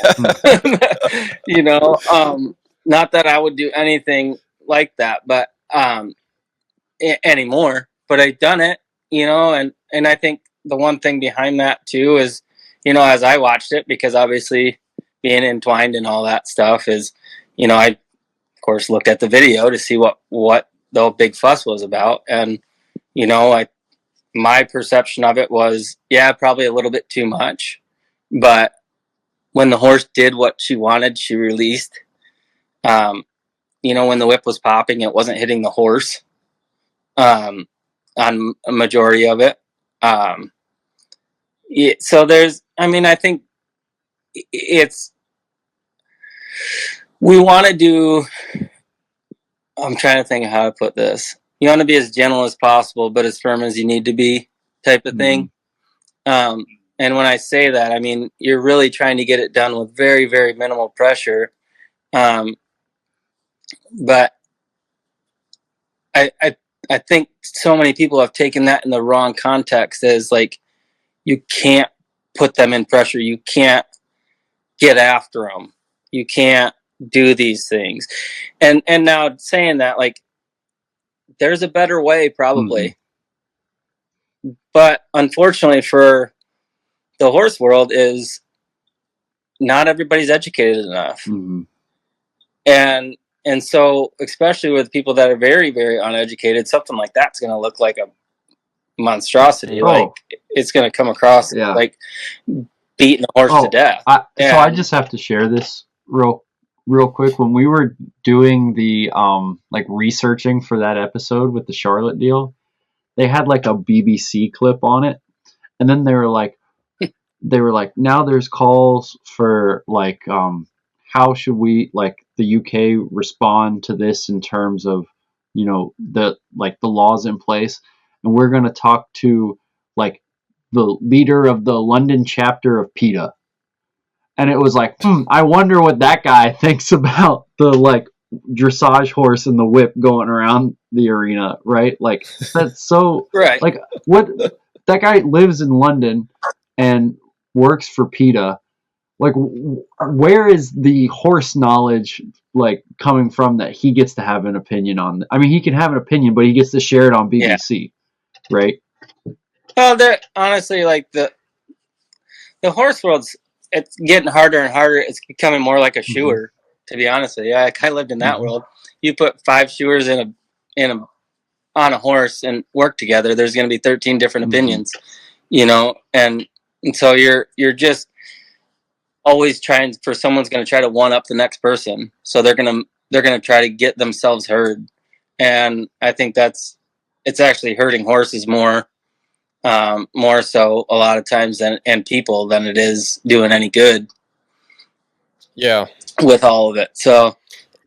Not that I would do anything like that, but anymore. But I've done it, and I think the one thing behind that too is, as I watched it, because obviously being entwined in all that stuff is, I of course looked at the video to see what the big fuss was about, and my perception of it was, probably a little bit too much, but when the horse did what she wanted, she released. When the whip was popping, it wasn't hitting the horse on a majority of it. So there's, I think we want to do, I'm trying to think of how to put this. You want to be as gentle as possible, but as firm as you need to be, type of thing. And when I say that, you're really trying to get it done with very, very minimal pressure. But I think so many people have taken that in the wrong context as you can't put them in pressure. You can't get after them. You can't do these things. And now saying that, there's a better way probably. But unfortunately for the horse world is not everybody's educated enough. And so, especially with people that are very, very uneducated, something like that's going to look like a monstrosity. It's going to come across like beating a horse to death.
So I just have to share this real quick. When we were doing the researching for that episode with the Charlotte deal, they had a BBC clip on it, and then they were like, now there's calls for how should we the UK respond to this in terms of the laws in place, and we're going to talk to the leader of the London chapter of PETA. And it was I wonder what that guy thinks about the dressage horse and the whip going around the arena, right? That's so
right.
What that guy lives in London and works for PETA. Where is the horse knowledge coming from that he gets to have an opinion on? He can have an opinion, but he gets to share it on BBC, right?
Well, honestly, the horse world's, it's getting harder and harder. It's becoming more like a shoer, to be honest with you. I lived in that world. You put 5 shoers on a horse and work together, there's going to be 13 different opinions, and so you're just always trying for someone's going to try to one up the next person. So they're going to they're going to try to get themselves heard. And I think it's actually hurting horses more so a lot of times and people than it is doing any good.
Yeah.
With all of it. So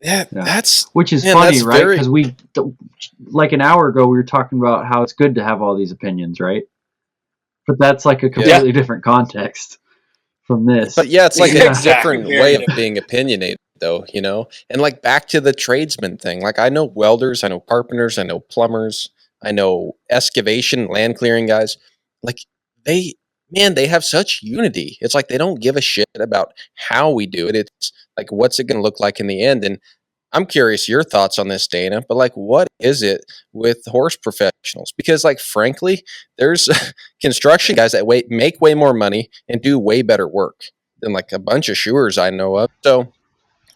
that's
which is funny, right? Because we, like an hour ago, we were talking about how it's good to have all these opinions, right? But that's like a completely different context from this.
But it's like a different way of being opinionated, though, you know? And like back to the tradesman thing. Like I know welders, I know carpenters, I know plumbers, I know excavation, land clearing guys. Like they have such unity. It's like they don't give a shit about how we do it. It's like, what's it going to look like in the end? And I'm curious your thoughts on this, Dana, but like, what is it with horse professionals? Because like, frankly, there's construction guys that make way more money and do way better work than like a bunch of shoers I know of. So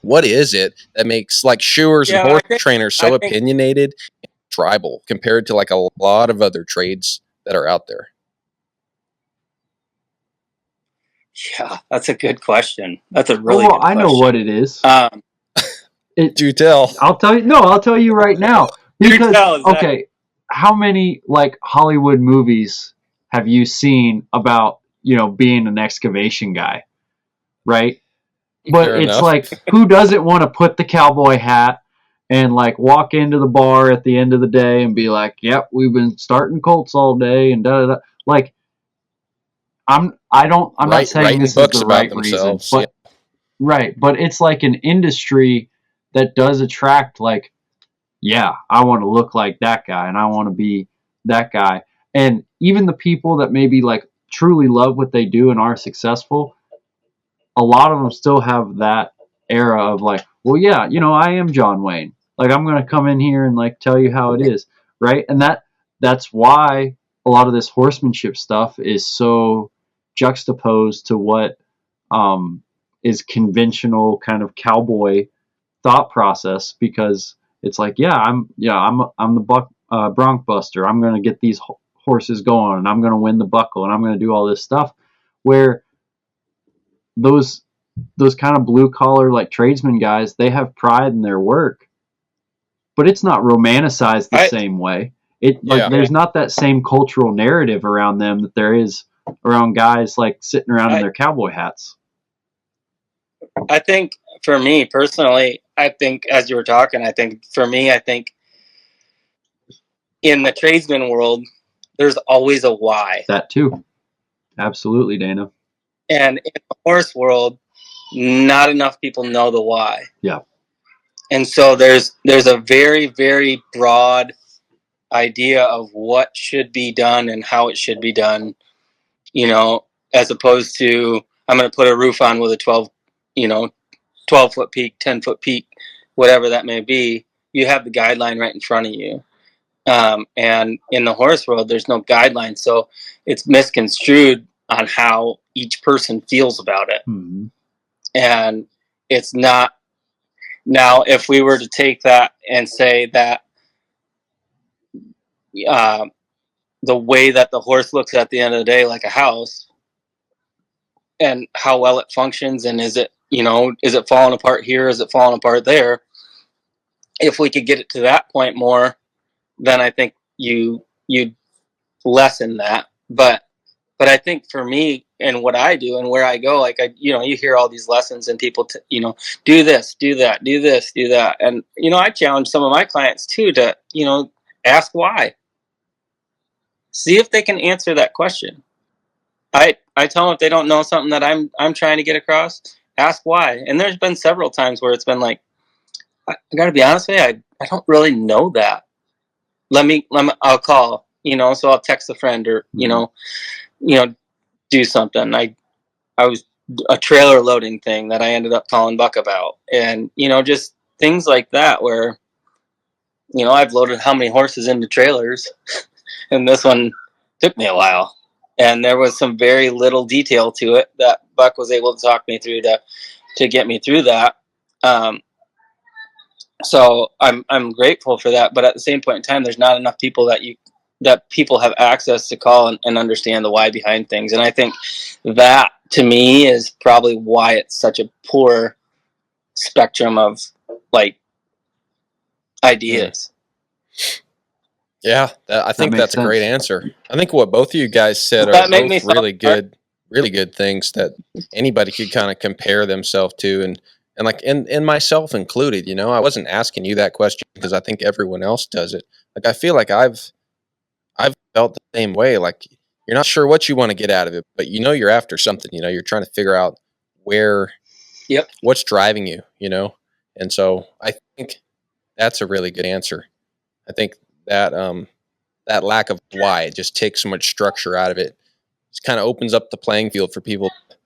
what is it that makes like shoers and horse trainers so opinionated and tribal compared to like a lot of other trades that are out there?
Yeah, that's a good question. That's a really good question.
I know what it is.
Do tell.
I'll tell you. No, I'll tell you right now. Because okay, how many like Hollywood movies have you seen about being an excavation guy, right? But
Fair
it's
enough.
like, who doesn't want to put the cowboy hat and like walk into the bar at the end of the day and be like, "Yep, we've been starting colts all day," and da da da. Like, I'm not saying this is the right reason, but right, but it's like an industry that does attract like, yeah, I want to look like that guy and I want to be that guy. And even the people that maybe like truly love what they do and are successful, a lot of them still have that era of like, well, yeah, I am John Wayne. Like, I'm going to come in here and like tell you how it is, right? And that's why a lot of this horsemanship stuff is so juxtaposed to what is conventional kind of cowboy thought process, because it's like, I'm the Buck Bronc Buster. I'm going to get these horses going, and I'm going to win the buckle, and I'm going to do all this stuff. Where those kind of blue collar like tradesman guys, they have pride in their work, but it's not romanticized the same way. There's not that same cultural narrative around them that there is around guys like sitting around in their cowboy hats.
I think for me personally, I think as you were talking, I think in the tradesman world, there's always a why.
That too. Absolutely, Dana.
And in the horse world, not enough people know the why.
Yeah.
And so there's a very, very broad idea of what should be done and how it should be done, as opposed to, I'm going to put a roof on with a 12-foot peak, 10-foot peak, whatever that may be. You have the guideline right in front of you. And in the horse world, there's no guideline. So it's misconstrued on how each person feels about it.
Mm-hmm.
And it's not. Now, if we were to take that and say that the way that the horse looks at the end of the day, like a house, and how well it functions, and is it falling apart here? Is it falling apart there? If we could get it to that point more, then I think you'd lessen that. But I think for me and what I do and where I go, like you hear all these lessons and people, do this, do that, do this, do that. And, I challenge some of my clients too to, ask why. See if they can answer that question. I tell them if they don't know something that I'm trying to get across, ask why. And there's been several times where it's been like, I got to be honest with you, I don't really know that. I'll call, so I'll text a friend or, do something. I was a trailer loading thing that I ended up calling Buck about, and just things like that where I've loaded how many horses into trailers, and this one took me a while, and there was some very little detail to it that Buck was able to talk me through to get me through that. So I'm grateful for that, but at the same point in time, there's not enough people that people have access to call and understand the why behind things. And I think that to me is probably why it's such a poor spectrum of like ideas.
Yeah, I think that's a great answer. I think what both of you guys said are both really good things that anybody could kind of compare themselves to, and like in myself included. You know, I wasn't asking you that question because I think everyone else does it. Like I feel like I've felt the same way. Like you're not sure what you want to get out of it, but you know you're after something. You know, you're trying to figure out what's driving you. You know, and so I think that's a really good answer. I think that that lack of why, it just takes so much structure out of it. It kind of opens up the playing field for people to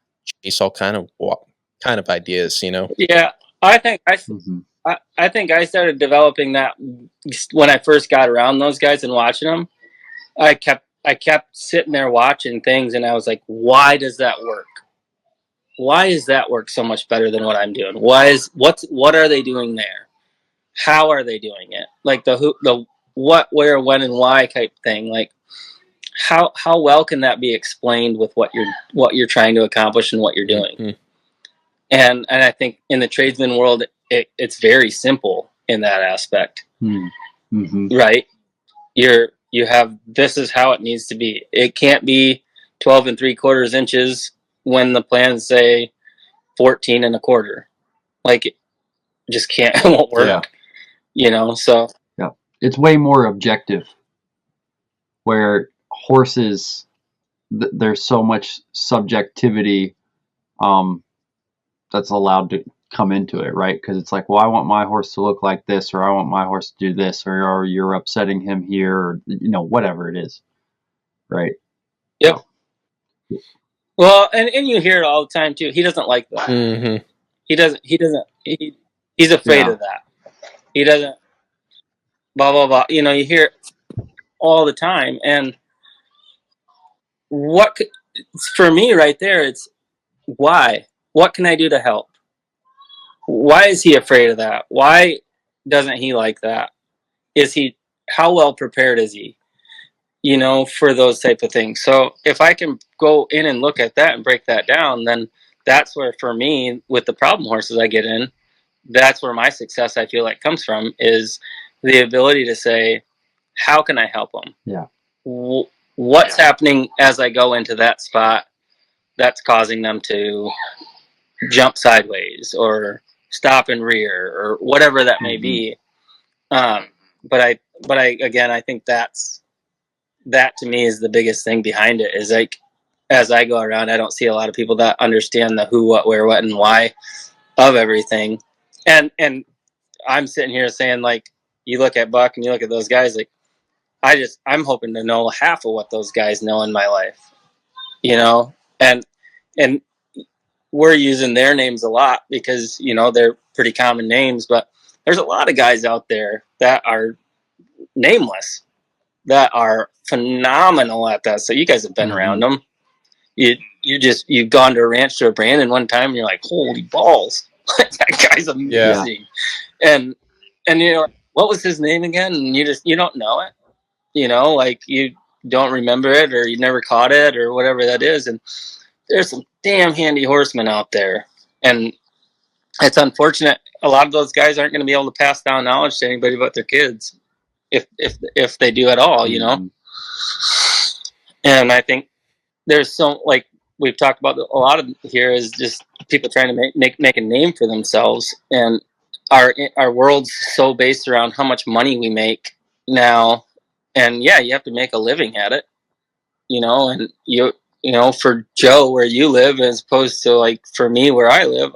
chase all kind of ideas, you know?
Yeah, I think I think I started developing that when I first got around those guys and watching them. I kept sitting there watching things, and I was like, why does that work? Why does that work so much better than what I'm doing? What are they doing there? How are they doing it? Like the what, where, when, and why type thing. Like how well can that be explained with what you're trying to accomplish and what you're doing? Mm-hmm. And I think in the tradesman world, it's very simple in that aspect, right? You have, this is how it needs to be. It can't be 12 3/4 inches when the plans say 14 1/4. Like it just can't, it won't work. Yeah. You know, so
yeah, it's way more objective. Where horses, there's so much subjectivity that's allowed to come into it, right? Because it's like, well, I want my horse to look like this, or I want my horse to do this, or you're upsetting him here, or you know, whatever it is, right?
Yep. So. Well, and you hear it all the time too. He doesn't like that. Mm-hmm. He's afraid of that. He doesn't. Blah blah blah. You know, you hear it all the time, and for me right there, it's why. What can I do to help? Why is he afraid of that? Why doesn't he like that? How well prepared is he? You know, for those type of things. So if I can go in and look at that and break that down, then that's where, for me, with the problem horses I get in, that's where my success, I feel like, comes from, is the ability to say, how can I help them?
Yeah.
What's happening as I go into that spot that's causing them to jump sideways or stop and rear or whatever that may be. But I again, I think that to me is the biggest thing behind it, is like, as I go around, I don't see a lot of people that understand the who, what, where, what, and why of everything. And I'm sitting here saying, like, you look at Buck and you look at those guys, like, I'm hoping to know half of what those guys know in my life, you know, and we're using their names a lot because, you know, they're pretty common names, but there's a lot of guys out there that are nameless that are phenomenal at that. So you guys have been around them. You've gone to a ranch to a Brandon one time and you're like, holy balls, that guy's amazing. Yeah. And you know, what was his name again? And you don't know it, you know, like you don't remember it, or you never caught it, or whatever that is. And there's some damn handy horsemen out there. And it's unfortunate. A lot of those guys aren't going to be able to pass down knowledge to anybody but their kids, if they do at all, you know. And I think there's like we've talked about a lot of here, is just people trying to make a name for themselves, and our world's so based around how much money we make now. And yeah, you have to make a living at it, you know. And you know, for Joe where you live, as opposed to like for me where I live,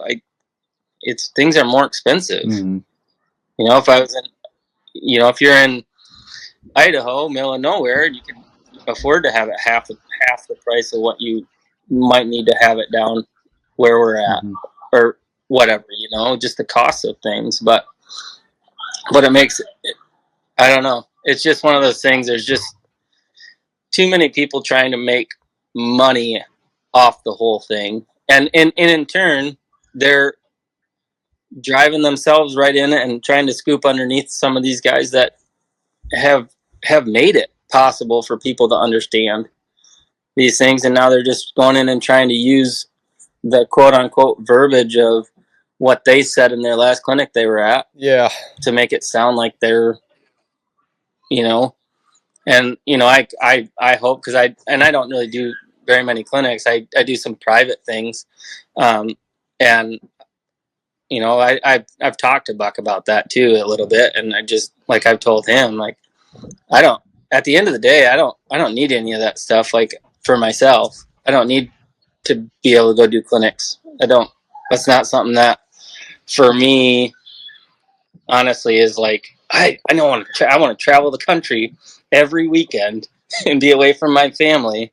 things are more expensive. You know, if you're in Idaho, middle of nowhere, you can afford to have it half the price of what you might need to have it down where we're at, or whatever, you know, just the cost of things. But it makes it, I don't know. It's just one of those things. There's just too many people trying to make money off the whole thing, and in turn, they're driving themselves right in and trying to scoop underneath some of these guys that have made it possible for people to understand these things. And now they're just going in and trying to use the quote unquote verbiage of what they said in their last clinic they were at.
Yeah.
To make it sound like they're, you know, and, you know, I hope, because I don't really do very many clinics. I do some private things. And, you know, I've talked to Buck about that too a little bit. And I just, like I've told him, like, at the end of the day, I don't need any of that stuff. Like, for myself, I don't need to be able to go do clinics. That's not something that for me, honestly, is like, I don't want to, I want to travel the country every weekend and be away from my family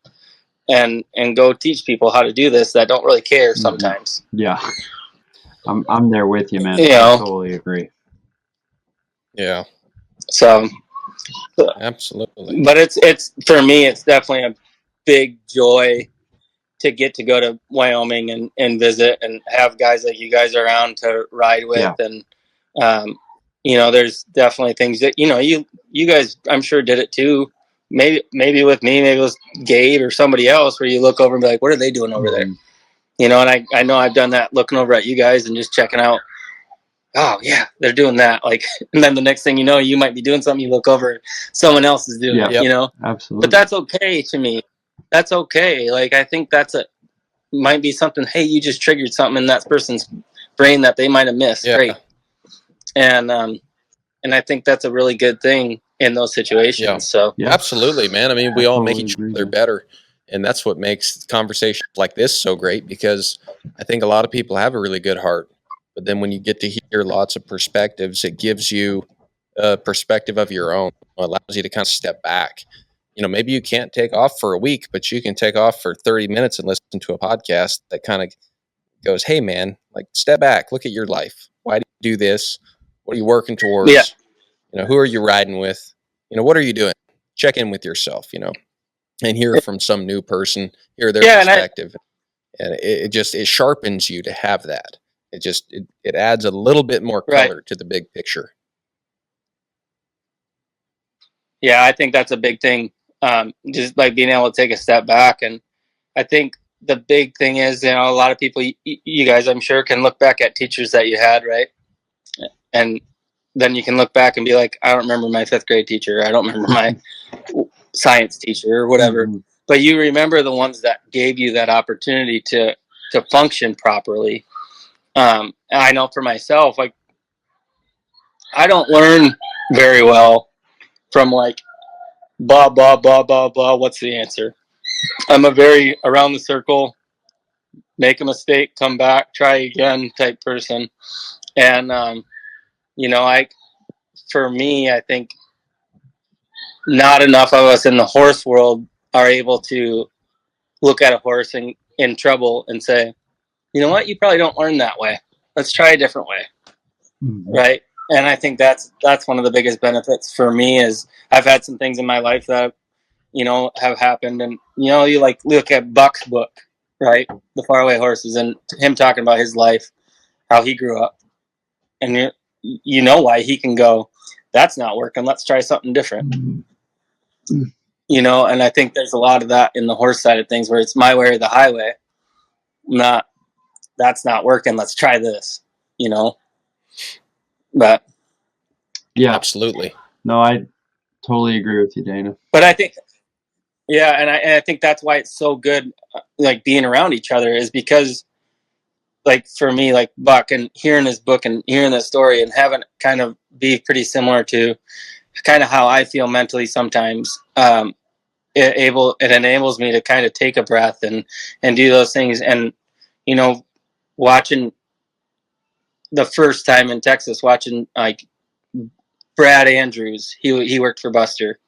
and go teach people how to do this that don't really care sometimes.
Yeah. I'm there with you, man.
You know?
I totally agree.
Yeah.
So
absolutely.
But it's for me, it's definitely a big joy to get to go to Wyoming and visit and have guys like you guys around to ride with. Yeah. And you know, there's definitely things that, you know, you guys, I'm sure, did it too. Maybe with me, maybe it was Gabe or somebody else, where you look over and be like, what are they doing over there? You know, and I know I've done that, looking over at you guys and just checking out, oh yeah, they're doing that. Like, and then the next thing you know, you might be doing something, you look over, someone else is doing it, you know?
Absolutely.
But that's okay to me. That's okay. Like, I think might be something, hey, you just triggered something in that person's brain that they might have missed. Yeah. Great. And I think that's a really good thing in those situations. Yeah. So
absolutely, man. I mean, we all make each other better. And that's what makes conversations like this so great, because I think a lot of people have a really good heart. But then when you get to hear lots of perspectives, it gives you a perspective of your own. It allows you to kind of step back. You know, maybe you can't take off for a week, but you can take off for 30 minutes and listen to a podcast that kind of goes, hey, man, like, step back, look at your life. Why do you do this? What are you working towards? Yeah. You know, who are you riding with? You know, what are you doing? Check in with yourself, you know, and hear from some new person, hear their perspective. And it sharpens you to have that. It adds a little bit more color to the big picture.
Yeah, I think that's a big thing. Just like being able to take a step back. And I think the big thing is, you know, a lot of people, you guys, I'm sure, can look back at teachers that you had, right? And then you can look back and be like, I don't remember my 5th grade teacher. I don't remember my science teacher or whatever. Mm-hmm. But you remember the ones that gave you that opportunity to function properly. And I know for myself, like, I don't learn very well from like, blah, blah, blah, blah, blah. What's the answer? I'm a very around the circle, make a mistake, come back, try again type person. And, you know, for me, I think not enough of us in the horse world are able to look at a horse in trouble and say, you know what, you probably don't learn that way. Let's try a different way. Mm-hmm. Right. And I think that's one of the biggest benefits for me is I've had some things in my life that, you know, have happened. And, you know, you like look at Buck's book, right? The Faraway Horses, and him talking about his life, how he grew up. And you know why he can go, that's not working. Let's try something different. Mm-hmm. You know, and I think there's a lot of that in the horse side of things where it's my way or the highway. Not, that's not working. Let's try this, you know? But
yeah, absolutely.
No, I totally agree with you, Dana.
But I think, yeah, and I think that's why it's so good, like being around each other, is because, like for me, like Buck, and hearing his book and hearing the story and having it kind of be pretty similar to kind of how I feel mentally sometimes. It enables me to kind of take a breath and do those things. And, you know, watching the first time in Texas, watching like Brad Andrews, he worked for Buster.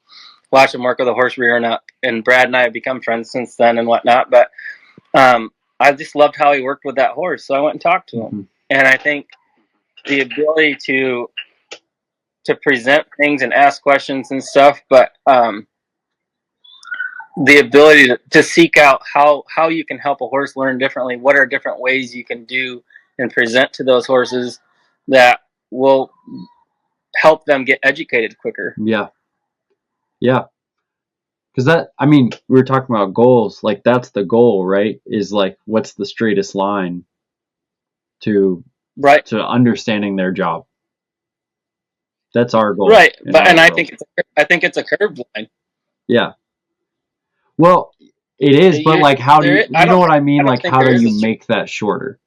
Watch him work with a horse rearing up, and Brad and I have become friends since then and whatnot. But I just loved how he worked with that horse, so I went and talked to him. Mm-hmm. And I think the ability to present things and ask questions and stuff, but the ability to seek out how you can help a horse learn differently. What are different ways you can do and present to those horses that will help them get educated quicker?
Yeah. Yeah. Because that, I mean, we were talking about goals. Like, that's the goal, right? Is like, what's the straightest line to to understanding their job. That's our goal.
Right. But and I think it's a curved line.
Yeah. Well, it is, but like how do you know what I mean? Like how do you make that shorter?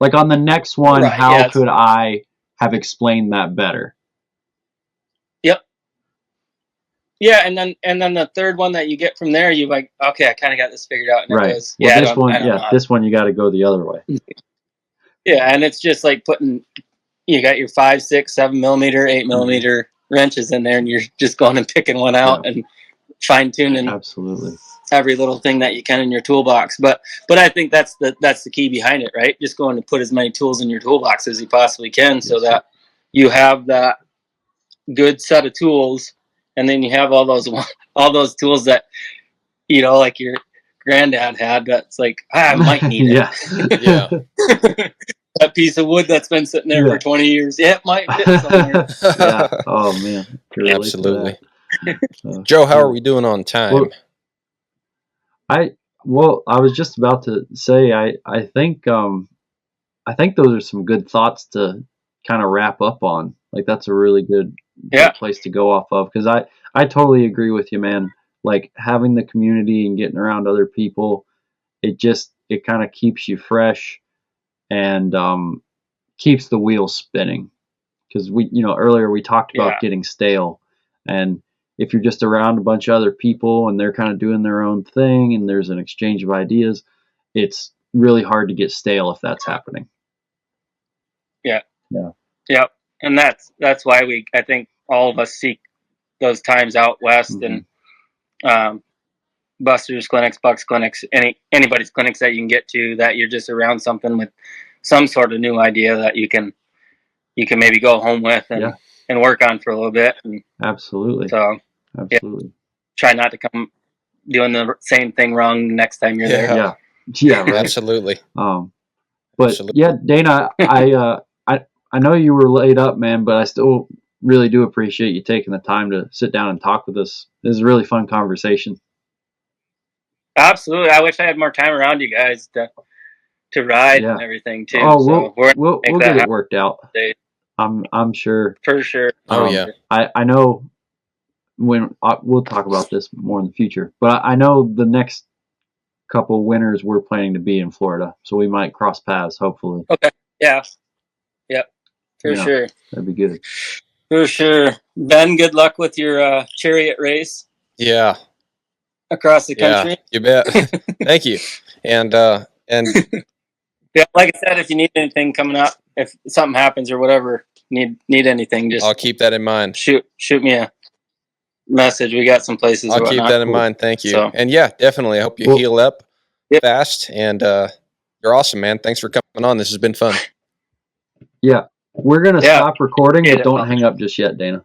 Like on the next one, how could I have explained that better?
Yep. Yeah, and then the third one that you get from there, you're like, okay, I kind of got this figured out. And
right.
It goes,
this one you got to go the other way.
Yeah, and it's just like you got your 5, 6, 7 millimeter, 8 millimeter wrenches in there, and you're just going and picking one out and fine tuning.
Absolutely.
Every little thing that you can in your toolbox, but I think that's the key behind it, right? Just going to put as many tools in your toolbox as you possibly can, so that you have that good set of tools, and then you have all those tools that like your granddad had. That's like I might need it.
Yeah.
That piece of wood that's been sitting there for 20 years. Yeah, it might fit somewhere.
Yeah. Oh man.
Absolutely. Joe, how are we doing on time?
I was just about to say I think those are some good thoughts to kind of wrap up on. Like that's a really good place to go off of, because I totally agree with you, man. Like having the community and getting around other people, it kind of keeps you fresh and keeps the wheels spinning. Because earlier we talked about getting stale, and if you're just around a bunch of other people and they're kind of doing their own thing and there's an exchange of ideas, it's really hard to get stale if that's happening.
Yeah.
Yeah.
Yep. And that's why I think all of us seek those times out west and Buster's clinics, Buck's clinics, anybody's clinics that you can get to, that you're just around something with some sort of new idea that you can maybe go home with and work on for a little bit. And
absolutely.
So try not to come doing the same thing wrong next time you're there.
Yeah, right.
Absolutely.
Dana, I know you were laid up, man, but I still really do appreciate you taking the time to sit down and talk with us. This is a really fun conversation.
Absolutely. I wish I had more time around you guys to ride and everything too.
Oh, we'll get it worked out. I'm sure.
For sure.
I know when we'll talk about this more in the future, but I know the next couple winters we're planning to be in Florida, so we might cross paths hopefully.
Okay. Yeah. Yep. For sure.
That'd be good.
For sure. Ben, good luck with your chariot race.
Yeah.
Across the country.
Yeah, you bet. Thank you. And
yeah, like I said, if you need anything coming up, if something happens or whatever, need anything, just
I'll keep that in mind.
Shoot me a message. We got some places.
I'll keep that in mind. Thank you. So, and definitely. I hope you heal up fast. And you're awesome, man. Thanks for coming on. This has been fun.
Yeah, we're gonna stop recording, but don't hang up just yet, Dana.